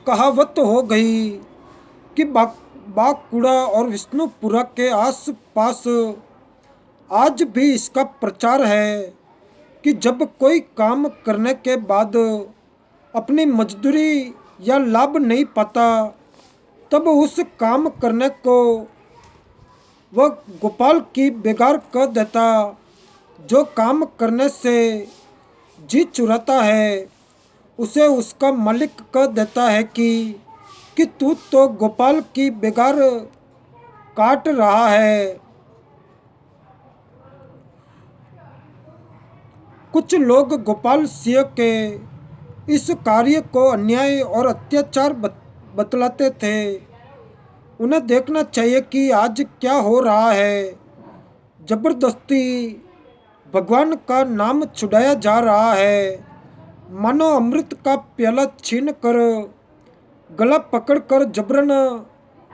कहावत हो गई कि बांकुड़ा और विष्णुपुरा के आस पास आज भी इसका प्रचार है कि जब कोई काम करने के बाद अपनी मजदूरी या लाभ नहीं पाता, तब उस काम करने को वह गोपाल की बेगार कह देता। जो काम करने से जी चुराता है, उसे उसका मालिक कह देता है कि तू तो गोपाल की बेगार काट रहा है। कुछ लोग गोपाल सिंह के इस कार्य को अन्याय और अत्याचार बतलाते थे। उन्हें देखना चाहिए कि आज क्या हो रहा है। जबरदस्ती भगवान का नाम छुड़ाया जा रहा है, मानो अमृत का प्याला छीन कर गला पकड़कर जबरन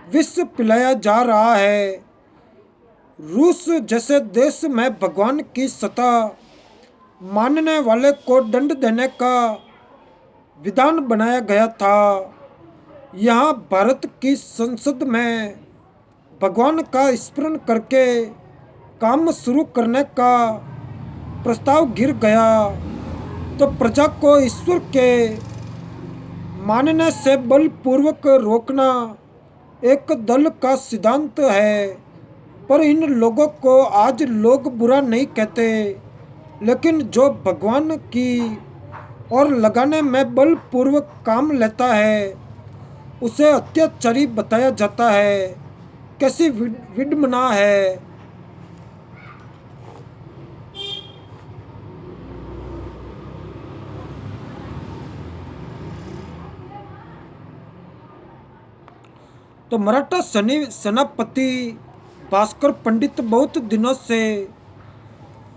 विष पिलाया जा रहा है। रूस जैसे देश में भगवान की सत्ता मानने वाले को दंड देने का विधान बनाया गया था। यहाँ भारत की संसद में भगवान का स्मरण करके काम शुरू करने का प्रस्ताव गिर गया तो प्रजा को ईश्वर के मानने से बलपूर्वक रोकना एक दल का सिद्धांत है। पर इन लोगों को आज लोग बुरा नहीं कहते, लेकिन जो भगवान की ओर लगाने में बलपूर्वक काम लेता है उसे अत्याचारी बताया जाता है। कैसी विडंबना है। तो मराठा सेनापति भास्कर पंडित बहुत दिनों से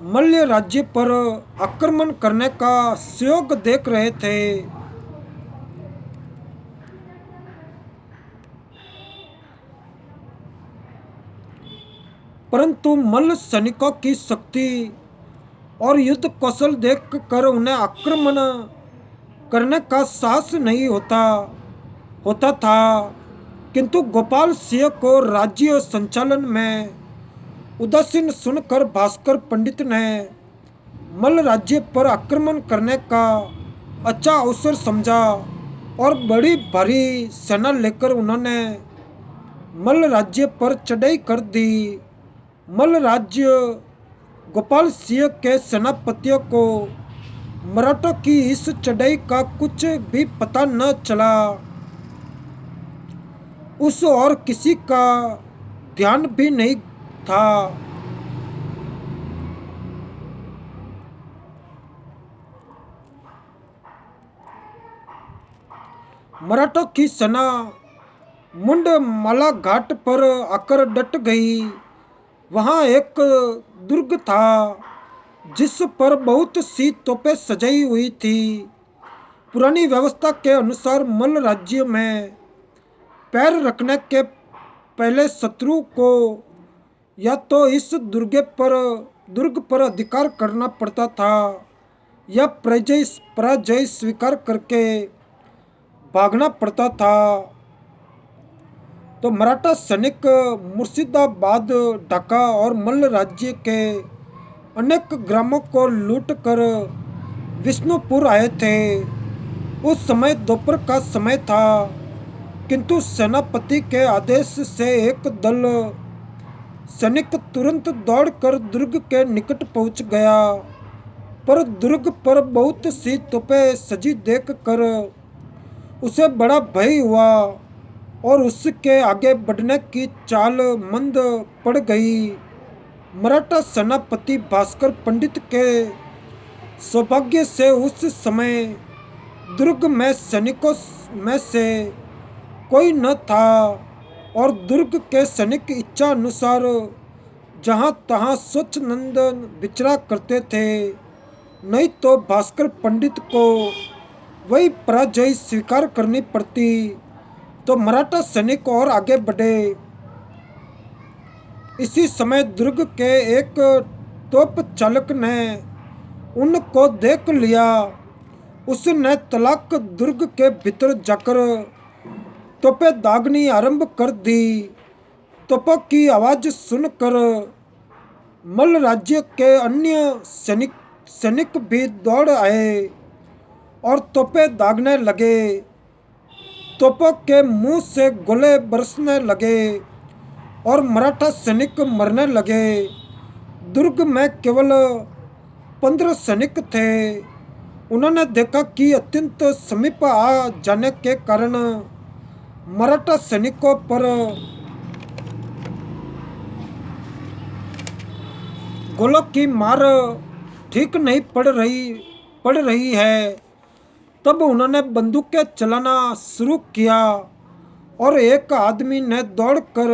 मल्ल राज्य पर आक्रमण करने का सुयोग देख रहे थे। परंतु मल्ल सैनिकों की शक्ति और युद्ध कौशल देखकर उन्हें आक्रमण करने का साहस नहीं होता था। किंतु गोपाल सिंह को राज्य संचालन में उदासीन सुनकर भास्कर पंडित ने मल्ल राज्य पर आक्रमण करने का अच्छा अवसर समझा और बड़ी भारी सेना लेकर उन्होंने मल्ल राज्य पर चढ़ाई कर दी। मल्ल राज्य गोपाल सिंह के सेनापतियों को मराठों की इस चढ़ाई का कुछ भी पता न चला। उस और किसी का ध्यान भी नहीं था। मराठों की सेना मुंडमाला घाट पर आकर डट गई। वहां एक दुर्ग था जिस पर बहुत सी तोपें सजाई हुई थी। पुरानी व्यवस्था के अनुसार मल्ल राज्य में पैर रखने के पहले शत्रु को या तो इस दुर्ग पर अधिकार करना पड़ता था या पराजय स्वीकार करके भागना पड़ता था। तो मराठा सैनिक मुर्शिदाबाद, ढाका और मल्ल राज्य के अनेक ग्रामों को लूट कर विष्णुपुर आए थे। उस समय दोपहर का समय था, किंतु सेनापति के आदेश से एक दल सैनिक तुरंत दौड़कर दुर्ग के निकट पहुंच गया। पर दुर्ग पर बहुत सी तोपें सजी देखकर उसे बड़ा भय हुआ और उसके आगे बढ़ने की चाल मंद पड़ गई। मराठा सेनापति भास्कर पंडित के सौभाग्य से उस समय दुर्ग में सैनिकों में से कोई न था और दुर्ग के सैनिक इच्छा अनुसार जहाँ तहाँ स्वच्छंद विचरा करते थे। नहीं तो भास्कर पंडित को वही पराजय स्वीकार करनी पड़ती। तो मराठा सैनिक और आगे बढ़े। इसी समय दुर्ग के एक तोप चालक ने उनको देख लिया। उसने तलाक दुर्ग के भीतर जाकर तोपे दागनी आरंभ कर दी। तोपों की आवाज सुनकर मल्ल राज्य के अन्य सैनिक भी दौड़ आए और तोपे दागने लगे। तोपों के मुंह से गोले बरसने लगे और मराठा सैनिक मरने लगे। दुर्ग में केवल 15 सैनिक थे। उन्होंने देखा कि अत्यंत समीप आ जाने के कारण मराठा सैनिकों पर गोलों की मार ठीक नहीं पड़ रही है। तब उन्होंने बंदूकें चलाना शुरू किया और एक आदमी ने दौड़कर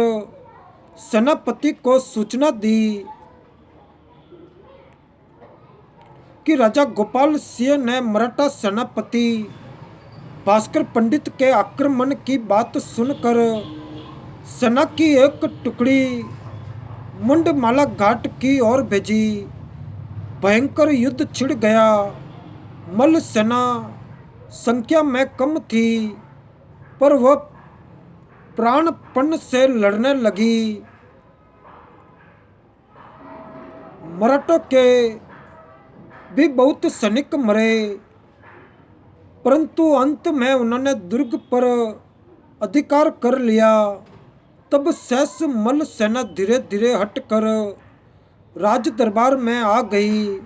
सेनापति को सूचना दी कि राजा गोपाल सिंह ने मराठा सेनापति भास्कर पंडित के आक्रमण की बात सुनकर सेना की एक टुकड़ी मुंडमाला घाट की ओर भेजी। भयंकर युद्ध छिड़ गया। मल्ल सेना संख्या में कम थी, पर वह प्राणपण से लड़ने लगी। मराठों के भी बहुत सैनिक मरे, परंतु अंत में उन्होंने दुर्ग पर अधिकार कर लिया। तब शेष मल्ल सेना धीरे धीरे हटकर राज दरबार में आ गई।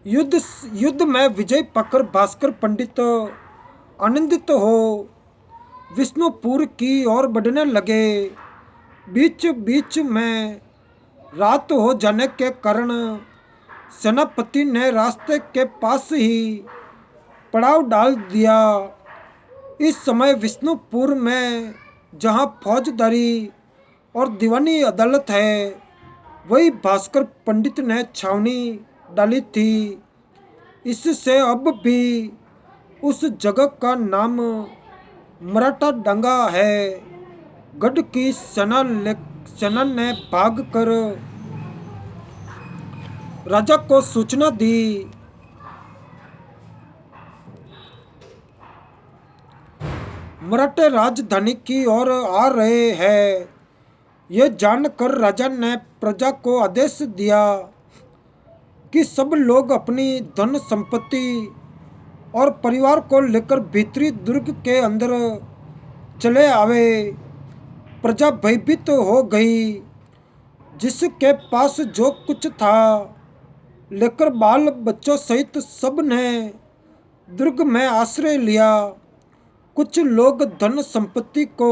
युद्ध में विजय पाकर भास्कर पंडित आनंदित हो विष्णुपुर की ओर बढ़ने लगे। बीच बीच में रात हो जाने के कारण सेनापति ने रास्ते के पास ही पड़ाव डाल दिया। इस समय विष्णुपुर में जहां फौजदारी और दीवानी अदालत है, वही भास्कर पंडित ने छावनी डाली थी। इससे अब भी उस जगह का नाम मराठा डांगा है। गढ़ की सेना ने भाग कर राजा को सूचना दी। मराठे राजधानी की ओर आ रहे हैं। यह जानकर राजा ने प्रजा को आदेश दिया कि सब लोग अपनी धन संपत्ति और परिवार को लेकर भीतरी दुर्ग के अंदर चले आवे। प्रजा भयभीत हो गई। जिसके पास जो कुछ था लेकर बाल बच्चों सहित सब ने दुर्ग में आश्रय लिया। कुछ लोग धन संपत्ति को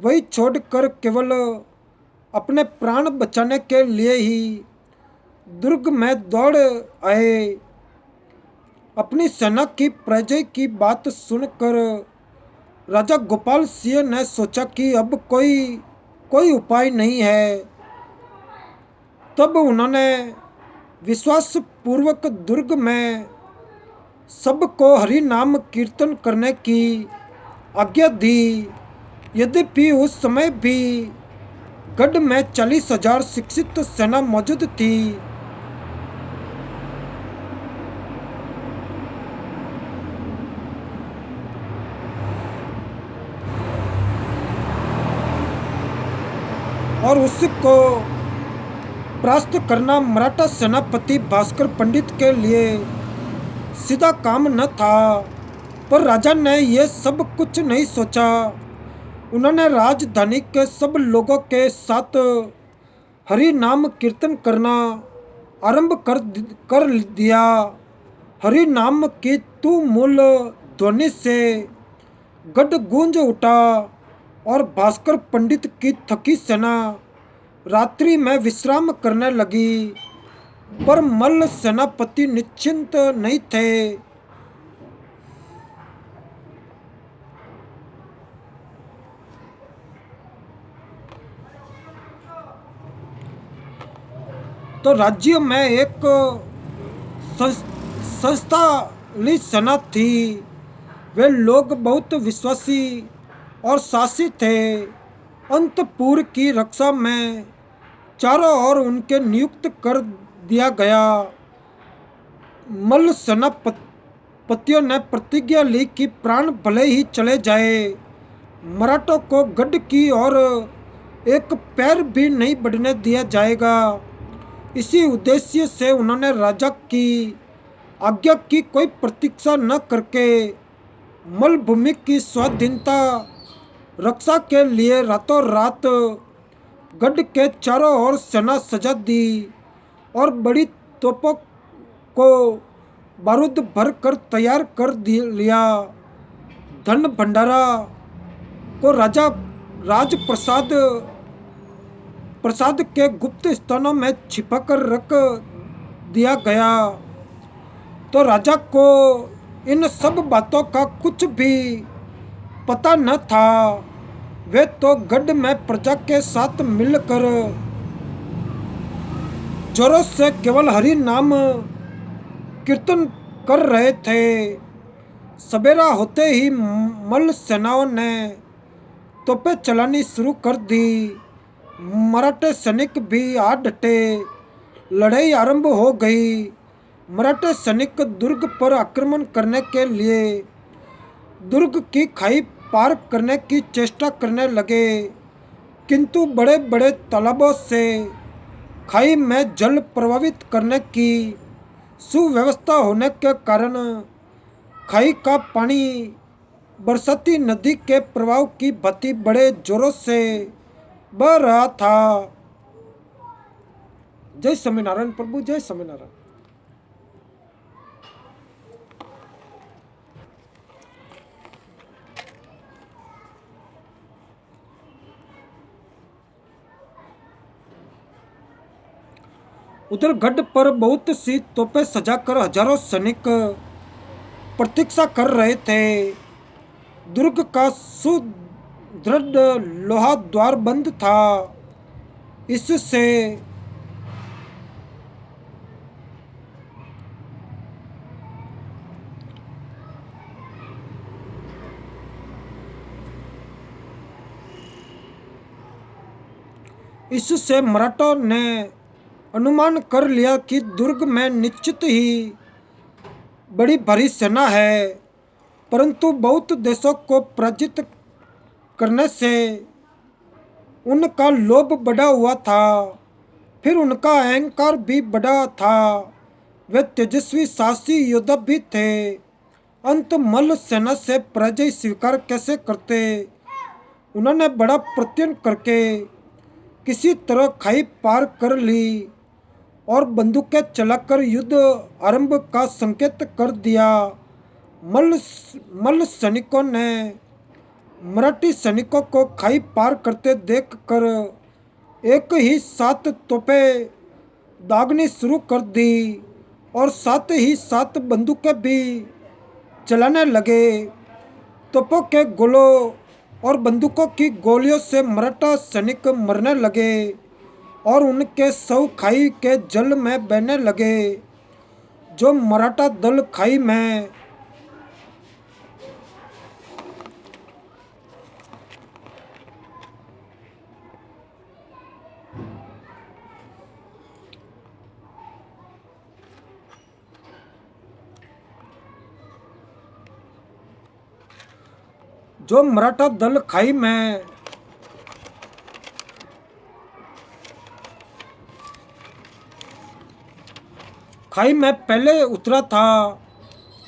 वही छोड़कर केवल अपने प्राण बचाने के लिए ही दुर्ग में दौड़ आए। अपनी सेना की पराजय की बात सुनकर राजा गोपाल सिंह ने सोचा कि अब कोई उपाय नहीं है। तब उन्होंने विश्वास पूर्वक दुर्ग में सबको हरि नाम कीर्तन करने की आज्ञा दी। यद्यपि उस समय भी गढ़ में 40,000 शिक्षित सेना मौजूद थी। और उसको परास्त करना मराठा सेनापति भास्कर पंडित के लिए सीधा काम न था। पर राजा ने यह सब कुछ नहीं सोचा। उन्होंने राजधानी के सब लोगों के साथ हरि नाम कीर्तन करना आरंभ कर दिया। हरि नाम की तू मूल ध्वनि से गढ़ गूंज उठा और भास्कर पंडित की थकी सेना रात्रि में विश्राम करने लगी। पर मल्ल सेनापति निश्चिंत नहीं थे। तो राज्य में एक संस्थाली सेना थी। वे लोग बहुत विश्वासी और साहसी थे। अंतपुर की रक्षा में चारों ओर उनके नियुक्त कर दिया गया। मल्ल सेनापतियों ने प्रतिज्ञा ली कि प्राण भले ही चले जाए, मराठों को गढ़ की ओर एक पैर भी नहीं बढ़ने दिया जाएगा। इसी उद्देश्य से उन्होंने राजा की आज्ञा की कोई प्रतीक्षा न करके मलभूमि की स्वाधीनता रक्षा के लिए रातों रात गढ़ के चारों ओर सेना सजा दी और बड़ी तोपों को बारूद भर कर तैयार कर लिया। धन भंडारा को राजा प्रसाद के गुप्त स्थानों में छिपाकर रख दिया गया। तो राजा को इन सब बातों का कुछ भी पता न था। वे तो गढ़ में प्रजा के साथ मिलकर जोरों से केवल हरि नाम कीर्तन कर रहे थे। सवेरा होते ही मल्ल सेनाओं ने तोपें चलानी शुरू कर दी। मराठे सैनिक भी आ डटे। लड़ाई आरंभ हो गई। मराठे सैनिक दुर्ग पर आक्रमण करने के लिए दुर्ग की खाई पार करने की चेष्टा करने लगे, किंतु बड़े बड़े तालाबों से खाई में जल प्रवाहित करने की सुव्यवस्था होने के कारण खाई का पानी बरसाती नदी के प्रवाह की भांति बड़े जोरों से बह रहा था। जय स्वामीनारायण प्रभु, जय स्वामीनारायण। उधर गढ़ पर बहुत सी तोपें सजाकर हजारों सैनिक प्रतीक्षा कर रहे थे। दुर्ग का सुदृढ़ लोहा द्वार बंद था। इससे मराठों ने अनुमान कर लिया कि दुर्ग में निश्चित ही बड़ी भारी सेना है, परंतु बहुत देशों को पराजित करने से उनका लोभ बढ़ा हुआ था। फिर उनका अहंकार भी बढ़ा था। वे तेजस्वी साहसी योद्धा भी थे। अंत मल्ल सेना से पराजय स्वीकार कैसे करते? उन्होंने बड़ा प्रयत्न करके किसी तरह खाई पार कर ली और बंदूकें चलाकर युद्ध आरंभ का संकेत कर दिया। मल्ल सैनिकों ने मराठी सैनिकों को खाई पार करते देखकर एक ही साथ तोपें दागनी शुरू कर दी और साथ ही साथ बंदूकें भी चलाने लगे। तोपों के गोलों और बंदूकों की गोलियों से मराठा सैनिक मरने लगे और उनके शव खाई के जल में बहने लगे। जो मराठा दल खाई में खाई में पहले उतरा था,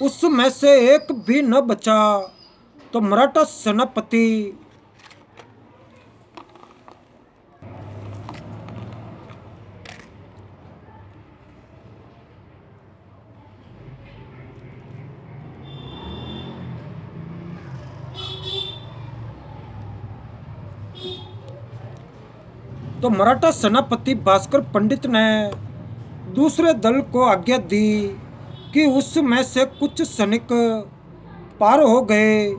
उसमें से एक भी न बचा। तो मराठा सेनापति भास्कर पंडित ने दूसरे दल को आज्ञा दी कि उसमें से कुछ सैनिक पार हो गए,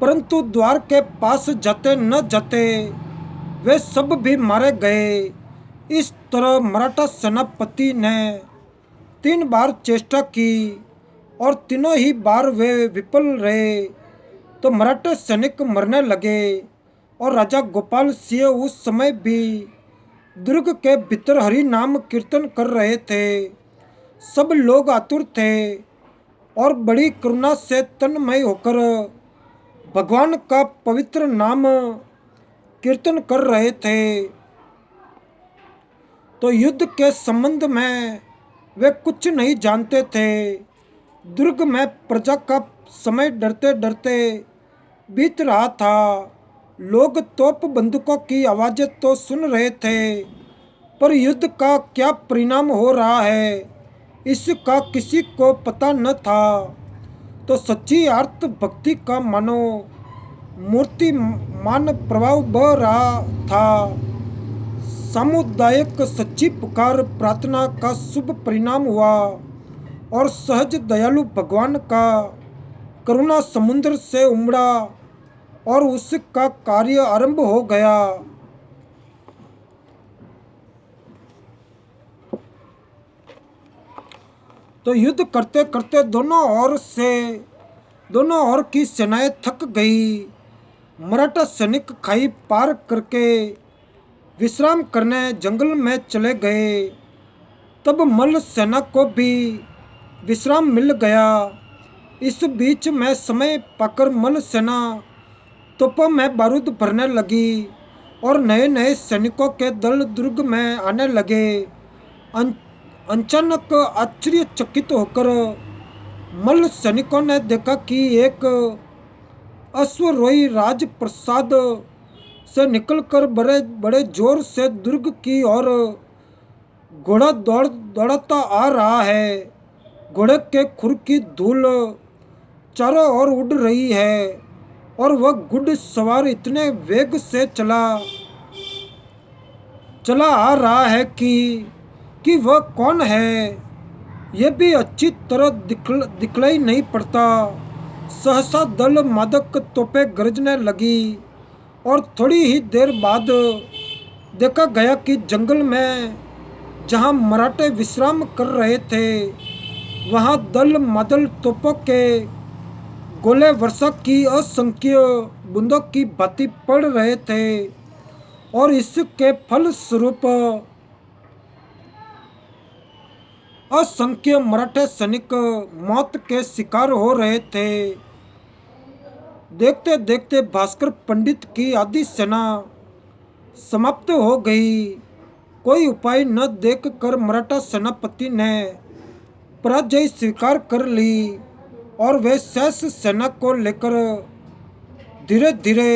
परंतु द्वार के पास जाते न जाते वे सब भी मारे गए। इस तरह मराठा सेनापति ने 3 बार चेष्टा की, और तीनों ही बार वे विफल रहे। तो मराठा सैनिक मरने लगे और राजा गोपाल सिंह उस समय भी दुर्ग के भीतर हरि नाम कीर्तन कर रहे थे। सब लोग आतुर थे और बड़ी करुणा से तन्मय होकर भगवान का पवित्र नाम कीर्तन कर रहे थे। तो युद्ध के संबंध में वे कुछ नहीं जानते थे। दुर्ग में प्रजा का समय डरते डरते बीत रहा था। लोग तोप बंदूकों की आवाज़ें तो सुन रहे थे, पर युद्ध का क्या परिणाम हो रहा है इसका किसी को पता न था। तो सच्ची अर्थ भक्ति का मानो मूर्तिमान प्रभाव बह रहा था। सामुदायिक सच्ची पुकार प्रार्थना का शुभ परिणाम हुआ और सहज दयालु भगवान का करुणा समुद्र से उमड़ा और उसका कार्य आरंभ हो गया। तो युद्ध करते करते दोनों ओर की सेनाएं थक गई। मराठा सैनिक खाई पार करके विश्राम करने जंगल में चले गए। तब मल्ल सेना को भी विश्राम मिल गया। इस बीच में समय पाकर मल्ल सेना तोपों में बारूद भरने लगी और नए नए सैनिकों के दल दुर्ग में आने लगे। अचानक आश्चर्यचकित होकर मल्ल सैनिकों ने देखा कि एक अश्वरोही राजप्रसाद से निकलकर बड़े बड़े जोर से दुर्ग की ओर घोड़ा दौड़ता आ रहा है। घोड़े के खुर की धूल चारों ओर उड़ रही है और वह घुड़ सवार इतने वेग से चला आ रहा है कि वह कौन है यह भी अच्छी तरह दिखलाई नहीं पड़ता। सहसा दल मादक तोपें गरजने लगी और थोड़ी ही देर बाद देखा गया कि जंगल में जहां मराठे विश्राम कर रहे थे वहां दल मादल तोपों के गोले वर्षा की असंख्य बूंदों की भांति पड़ रहे थे और इसके फलस्वरूप असंख्य मराठे सैनिक मौत के शिकार हो रहे थे। देखते देखते भास्कर पंडित की आधी सेना समाप्त हो गई। कोई उपाय न देखकर मराठा सेनापति ने पराजय स्वीकार कर ली और वे शेष सेना को लेकर धीरे धीरे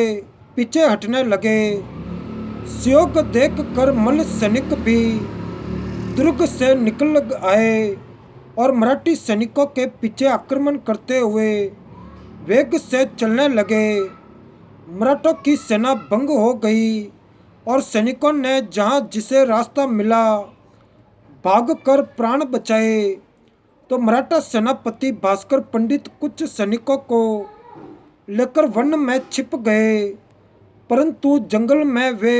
पीछे हटने लगे। सुयोग देखकर मल्ल सैनिक भी दुर्ग से निकल आए और मराठी सैनिकों के पीछे आक्रमण करते हुए वेग से चलने लगे। मराठों की सेना भंग हो गई और सैनिकों ने जहां जिसे रास्ता मिला भागकर प्राण बचाए। तो मराठा सेनापति भास्कर पंडित कुछ सैनिकों को लेकर वन में छिप गए, परंतु जंगल में वे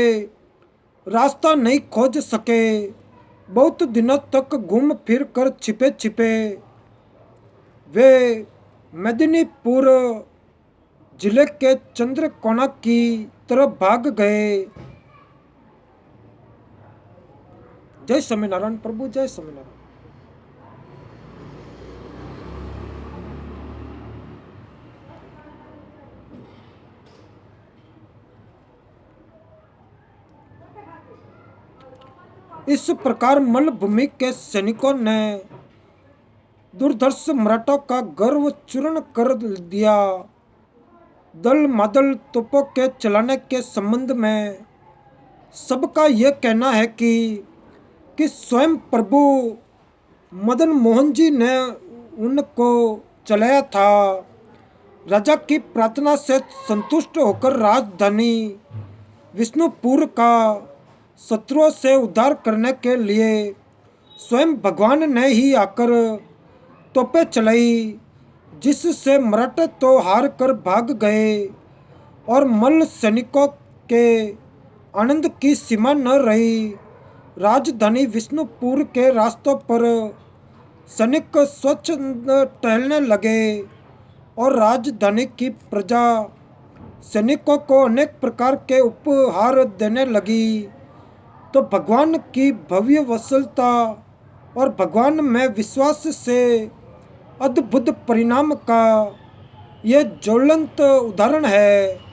रास्ता नहीं खोज सके। बहुत दिनों तक घूम फिर कर छिपे छिपे वे मेदिनीपुर जिले के चंद्रकोना की तरफ भाग गए। जय स्वामीनारायण प्रभु, जय स्वामीनारायण। इस प्रकार मल्लभूमि के सैनिकों ने दुर्धर्ष मराठों का गर्व चूर्ण कर दिया। दल मादल तोपों के चलाने के संबंध में सबका यह कहना है कि स्वयं प्रभु मदन मोहन जी ने उनको चलाया था। राजा की प्रार्थना से संतुष्ट होकर राजधानी विष्णुपुर का शत्रुओं से उद्धार करने के लिए स्वयं भगवान ने ही आकर तोपें चलाई, जिससे मराठे तो हार कर भाग गए और मल्ल सैनिकों के आनंद की सीमा न रही। राजधानी विष्णुपुर के रास्तों पर सैनिक स्वच्छंद टहलने लगे और राजधानी की प्रजा सैनिकों को अनेक प्रकार के उपहार देने लगी। तो भगवान की भव्य वत्सलता और भगवान में विश्वास से अद्भुत परिणाम का यह ज्वलंत उदाहरण है।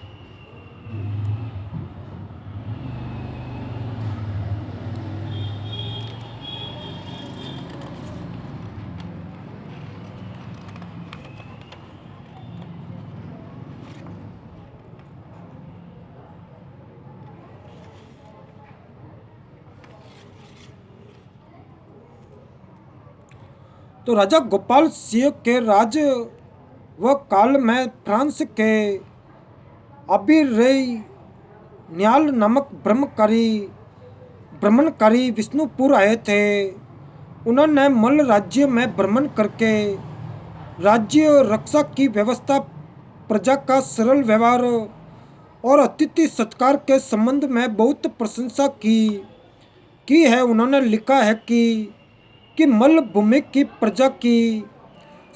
तो राजा गोपाल सिंह के राज व काल में फ्रांस के अबीरेई न्याल नामक भ्रमणकारी विष्णुपुर आए थे। उन्होंने मल्ल राज्य में भ्रमण करके राज्य रक्षा की व्यवस्था, प्रजा का सरल व्यवहार और अतिथि सत्कार के संबंध में बहुत प्रशंसा की है। उन्होंने लिखा है कि मल्ल भूमि की प्रजा की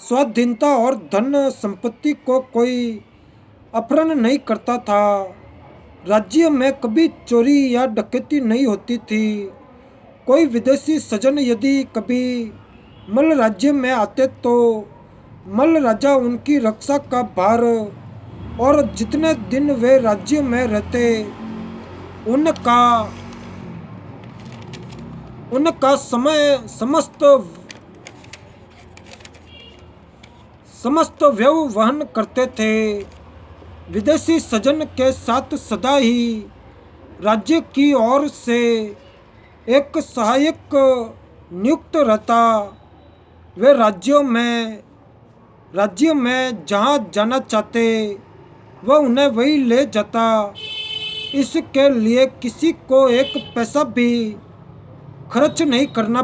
स्वाधीनता और धन संपत्ति को कोई अपहरण नहीं करता था। राज्य में कभी चोरी या डकैती नहीं होती थी। कोई विदेशी सज्जन यदि कभी मल्ल राज्य में आते तो मल्ल राजा उनकी रक्षा का भार और जितने दिन वे राज्य में रहते उनका समय समस्त व्यय वहन करते थे। विदेशी सज्जन के साथ सदा ही राज्य की ओर से एक सहायक नियुक्त रहता। वे राज्य में जहाँ जाना चाहते वह उन्हें वही ले जाता। इसके लिए किसी को एक पैसा भी खर्च नहीं करना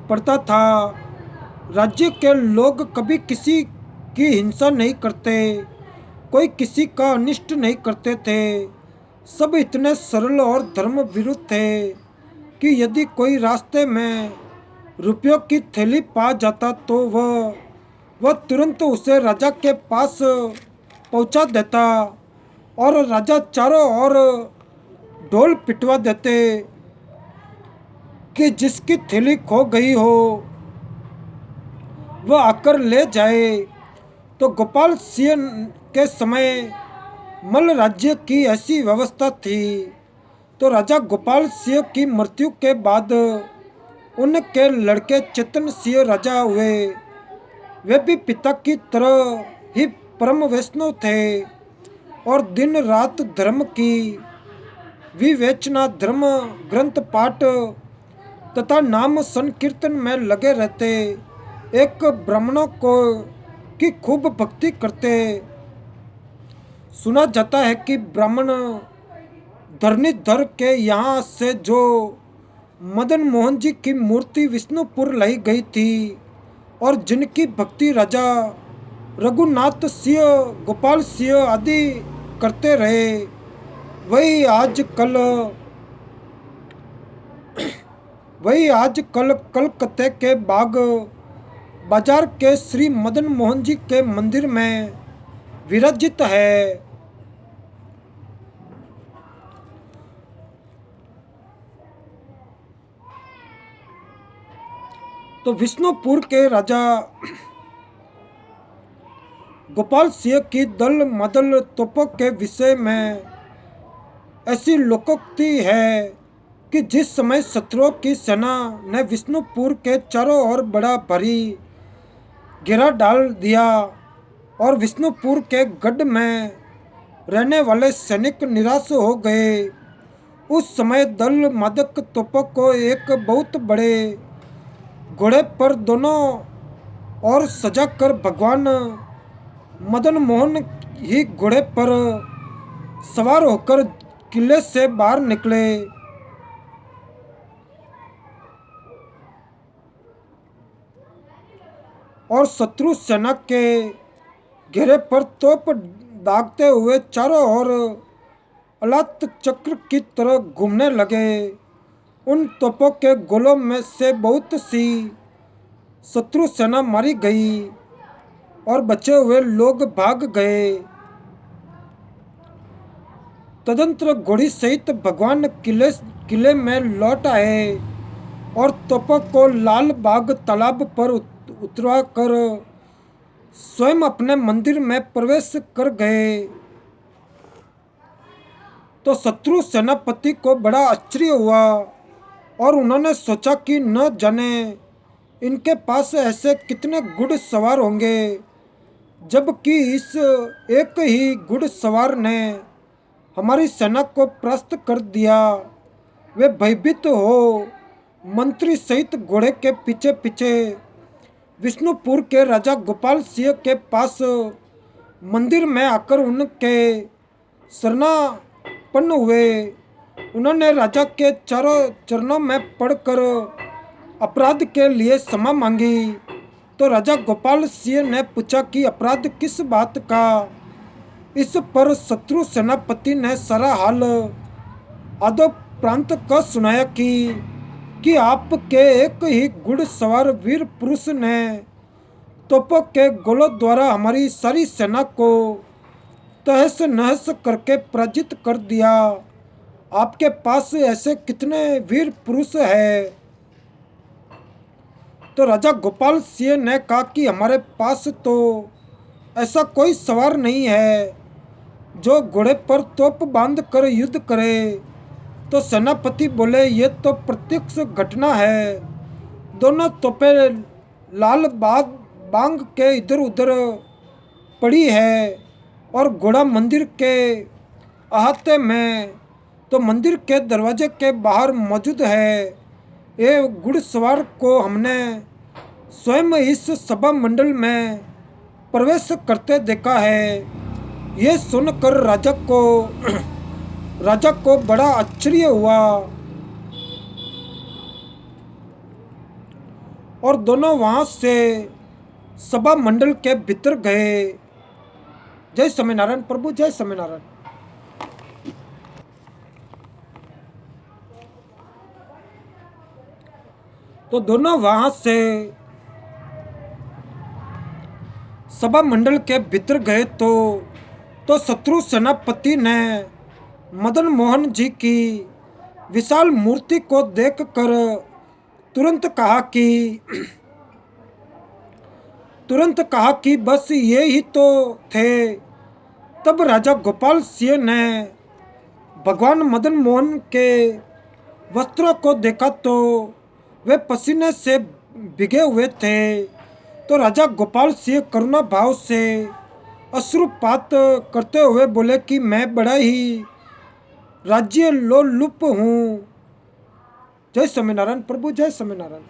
पड़ता था। राज्य के लोग कभी किसी की हिंसा नहीं करते, कोई किसी का अनिष्ट नहीं करते थे। सब इतने सरल और धर्म विरुद्ध थे कि यदि कोई रास्ते में रुपयों की थैली पा जाता तो वह तुरंत उसे राजा के पास पहुंचा देता और राजा चारों ओर ढोल पिटवा देते कि जिसकी थैली खो गई हो वह आकर ले जाए। तो गोपाल सिंह के समय मल्ल राज्य की ऐसी व्यवस्था थी। तो राजा गोपाल सिंह की मृत्यु के बाद उनके लड़के चेतन सिंह राजा हुए। वे भी पिता की तरह ही परम वैष्णव थे और दिन रात धर्म की विवेचना, धर्म ग्रंथ पाठ तथा नाम संकीर्तन में लगे रहते। एक ब्राह्मणों की खूब भक्ति करते। सुना जाता है कि ब्राह्मण धरणीधर के यहाँ से जो मदन मोहन जी की मूर्ति विष्णुपुर लाई गई थी और जिनकी भक्ति राजा रघुनाथ सिंह, गोपाल सिंह आदि करते रहे, वही आजकल कलकत्ते के बाजार के श्री मदन मोहन जी के मंदिर में विराजित है। तो विष्णुपुर के राजा गोपाल सिंह की दल मदल तोपों के विषय में ऐसी लोकोक्ति है कि जिस समय शत्रुओं की सेना ने विष्णुपुर के चारों ओर बड़ा भारी घेरा डाल दिया और विष्णुपुर के गढ़ में रहने वाले सैनिक निराश हो गए, उस समय दल मादक तोपों को एक बहुत बड़े घोड़े पर दोनों ओर सजा कर भगवान मदन मोहन ही घोड़े पर सवार होकर किले से बाहर निकले। और शत्रु सेना के घेरे पर तोप दागते हुए चारों ओर अलात चक्र की तरह घूमने लगे। उन तोपों के गोलों में से बहुत सी शत्रु सेना मारी गई और बचे हुए लोग भाग गए। तदंतर घोड़ी सहित भगवान किले में लौट आए और तोपों को लाल बाग तालाब पर उतरवा कर स्वयं अपने मंदिर में प्रवेश कर गए। तो शत्रु सेनापति को बड़ा आश्चर्य हुआ और उन्होंने सोचा कि न जाने इनके पास ऐसे कितने घुड़सवार होंगे, जबकि इस एक ही घुड़सवार ने हमारी सेना को परास्त कर दिया। वे भयभीत हो मंत्री सहित घोड़े के पीछे पीछे विष्णुपुर के राजा गोपाल सिंह के पास मंदिर में आकर उनके शरणापन्न हुए। उन्होंने राजा के चारों चरणों में पड़कर अपराध के लिए क्षमा मांगी। तो राजा गोपाल सिंह ने पूछा कि अपराध किस बात का। इस पर शत्रु सेनापति ने सारा हाल आदो प्रांत का सुनाया कि आपके एक ही घुड़सवार वीर पुरुष ने तोपों के गोलों द्वारा हमारी सारी सेना को तहस नहस करके पराजित कर दिया। आपके पास ऐसे कितने वीर पुरुष हैं? तो राजा गोपाल सिंह ने कहा कि हमारे पास तो ऐसा कोई सवार नहीं है जो घोड़े पर तोप बांध कर युद्ध करे। तो सेनापति बोले, ये तो प्रत्यक्ष घटना है। दोनों तोपें लाल बांग के इधर उधर पड़ी है और घोड़ा मंदिर के अहाते में तो मंदिर के दरवाजे के बाहर मौजूद है। ये घुड़सवार को हमने स्वयं इस सभा मंडल में प्रवेश करते देखा है। ये सुनकर राजा को बड़ा आश्चर्य हुआ और दोनों वहां से सभा मंडल के भीतर गए। जय स्वामीनारायण प्रभु, जय स्वामीनारायण। तो दोनों वहां से सभा मंडल के भीतर गए तो शत्रु सेनापति ने मदन मोहन जी की विशाल मूर्ति को देखकर तुरंत कहा कि बस ये ही तो थे। तब राजा गोपाल सिंह ने भगवान मदन मोहन के वस्त्रों को देखा तो वे पसीने से भीगे हुए थे। तो राजा गोपाल सिंह करुणा भाव से अश्रुपात करते हुए बोले कि मैं बड़ा ही राज्य लोलुप हूँ। जय स्वामीनारायण प्रभु, जय स्वामीनारायण।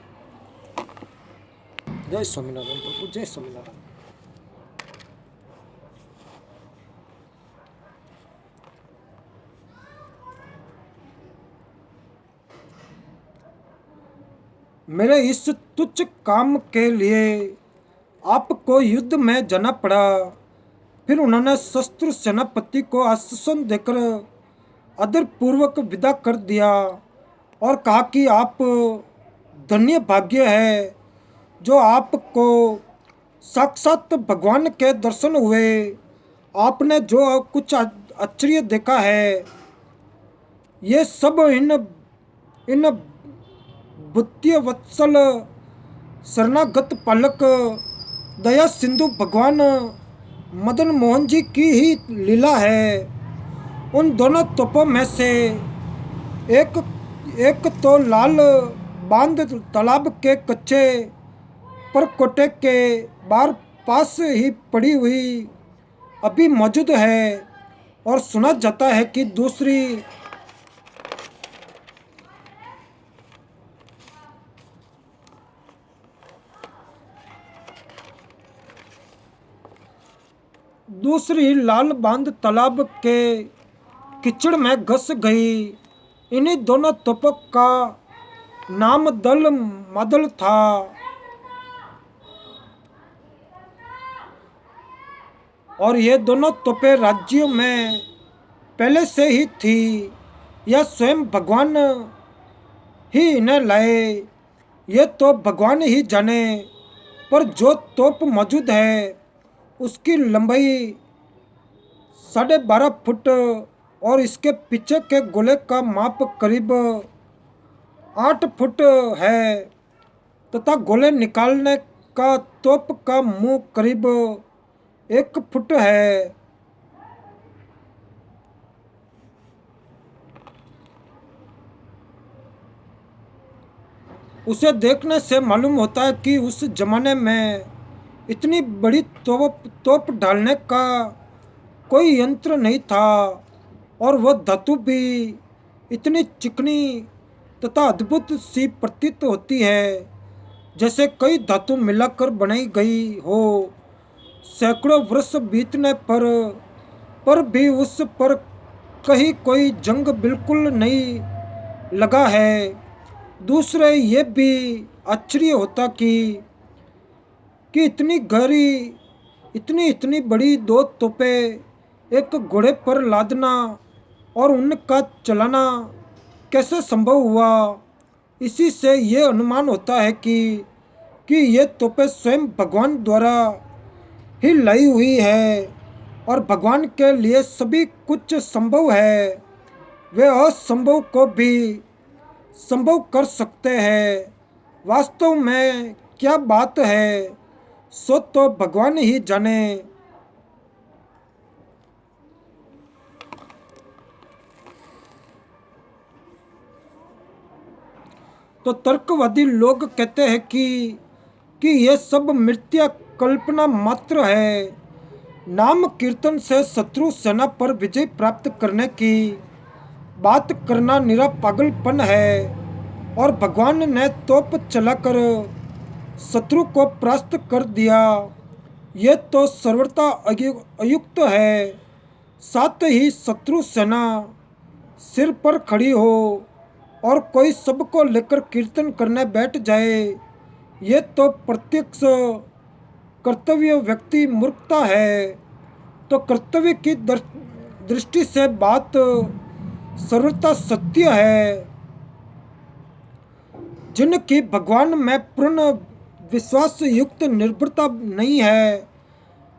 जय स्वामीनारायण प्रभु, जय स्वामीनारायण। मेरे इस तुच्छ काम के लिए आपको युद्ध में जाना पड़ा। फिर उन्होंने शत्रु सेनापति को आश्वासन देकर आदरपूर्वक विदा कर दिया और कहा कि आप धन्य भाग्य है जो आपको साक्षात भगवान के दर्शन हुए। आपने जो कुछ आश्चर्य देखा है ये सब इन बुद्धि वत्सल शरणागत पालक दया सिंधु भगवान मदन मोहन जी की ही लीला है। उन दोनों तोपों में से एक तो लाल बांध तालाब के कच्चे परकोटे के बाहर पास ही पड़ी हुई अभी मौजूद है और सुना जाता है कि दूसरी लाल बांध तालाब के कीचड़ में घस गई। इन्हीं दोनों तोपों का नाम दल मादल था। और ये दोनों तोपें राज्यों में पहले से ही थी। यह स्वयं भगवान ही इन्हें लाए, ये तो भगवान ही जाने। पर जो तोप मौजूद है उसकी लंबाई 12.5 फुट और इसके पीछे के गोले का माप करीब 8 फुट है तथा गोले निकालने का तोप का मुंह करीब 1 फुट है। उसे देखने से मालूम होता है कि उस जमाने में इतनी बड़ी तोप डालने का कोई यंत्र नहीं था और वह धातु भी इतनी चिकनी तथा अद्भुत सी प्रतीत होती है जैसे कई धातु मिलाकर बनाई गई हो। सैकड़ों वर्ष बीतने पर भी उस पर कहीं कोई जंग बिल्कुल नहीं लगा है। दूसरे ये भी आश्चर्य होता कि इतनी गहरी इतनी बड़ी 2 तोपें एक घोड़े पर लादना और उनका चलाना कैसे संभव हुआ। इसी से ये अनुमान होता है कि ये तोपें स्वयं भगवान द्वारा ही लाई हुई है और भगवान के लिए सभी कुछ संभव है। वे असंभव को भी संभव कर सकते हैं। वास्तव में क्या बात है सो तो भगवान ही जाने। तो तर्कवादी लोग कहते हैं कि ये सब मिथ्या कल्पना मात्र है। नाम कीर्तन से शत्रु सेना पर विजय प्राप्त करने की बात करना निरा पागलपन है और भगवान ने तोप चलाकर शत्रु को परास्त कर दिया, ये तो सर्वथा अयुक्त है। साथ ही शत्रु सेना सिर पर खड़ी हो और कोई सबको लेकर कीर्तन करने बैठ जाए, ये तो प्रत्यक्ष कर्तव्य व्यक्ति मूर्खता है। तो कर्तव्य की दृष्टि से बात सर्वथा सत्य है। जिनकी भगवान में पूर्ण विश्वास युक्त निर्भरता नहीं है,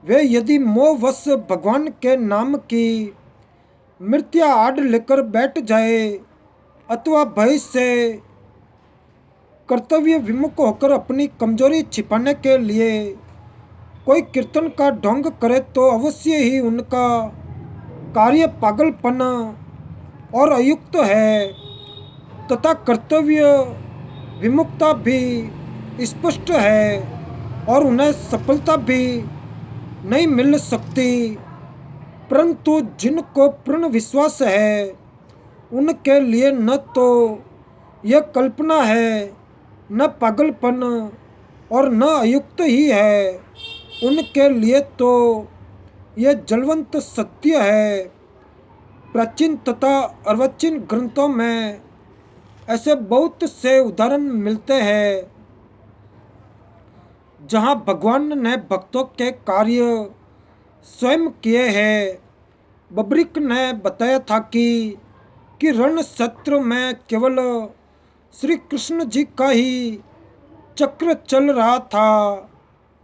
वे यदि मोहवश भगवान के नाम की मिथ्या आड़ लेकर बैठ जाए अथवा भय से कर्तव्य विमुख होकर अपनी कमजोरी छिपाने के लिए कोई कीर्तन का ढोंग करे तो अवश्य ही उनका कार्य पागलपन और अयुक्त है तथा कर्तव्य विमुक्ता भी स्पष्ट है और उन्हें सफलता भी नहीं मिल सकती। परंतु जिनको पूर्ण विश्वास है उनके लिए न तो यह कल्पना है, न पागलपन और न अयुक्त ही है, उनके लिए तो यह जलवंत सत्य है। प्राचीन तथा अर्वाचीन ग्रंथों में ऐसे बहुत से उदाहरण मिलते हैं जहां भगवान ने भक्तों के कार्य स्वयं किए हैं। बब्रिक ने बताया था कि रण क्षेत्र में केवल श्री कृष्ण जी का ही चक्र चल रहा था।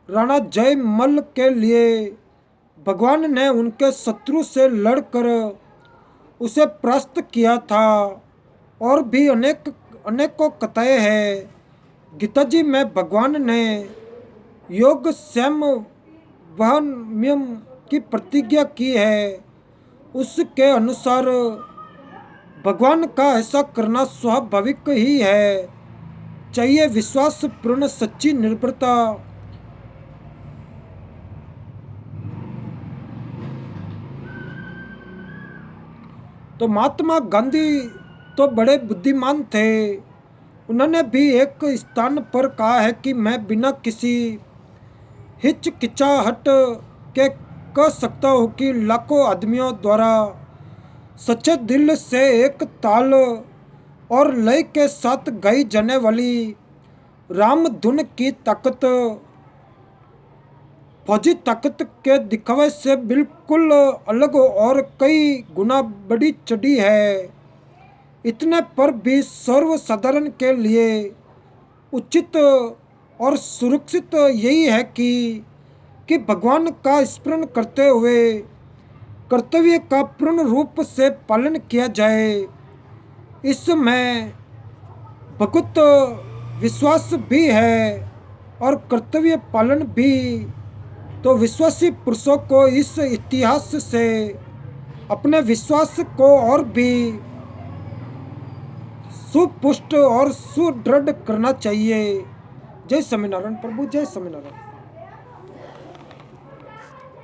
राणा जयमल के लिए भगवान ने उनके शत्रु से लड़कर उसे परास्त किया था और भी अनेकों कथाएं हैं। गीता जी में भगवान ने योग क्षम वहम्यम की प्रतिज्ञा की है। उसके अनुसार भगवान का ऐसा करना स्वाभाविक ही है। चाहिए विश्वास पूर्ण सच्ची निर्भरता। तो महात्मा गांधी तो बड़े बुद्धिमान थे। उन्होंने भी एक स्थान पर कहा है कि मैं बिना किसी हिचकिचाहट के कह सकता हूँ कि लाखों आदमियों द्वारा सच्चे दिल से एक ताल और लय के साथ गाई जाने वाली राम धुन की ताकत फौजी ताकत के दिखावे से बिल्कुल अलग और कई गुना बड़ी चढ़ी है। इतने पर भी सर्वसाधारण के लिए उचित और सुरक्षित यही है कि भगवान का स्मरण करते हुए कर्तव्य का पूर्ण रूप से पालन किया जाए। इसमें भगवत विश्वास भी है और कर्तव्य पालन भी। तो विश्वासी पुरुषों को इस इतिहास से अपने विश्वास को और भी सुपुष्ट और सुदृढ़ करना चाहिए। जय स्वामीनारायण प्रभु, जय स्वामीनारायण।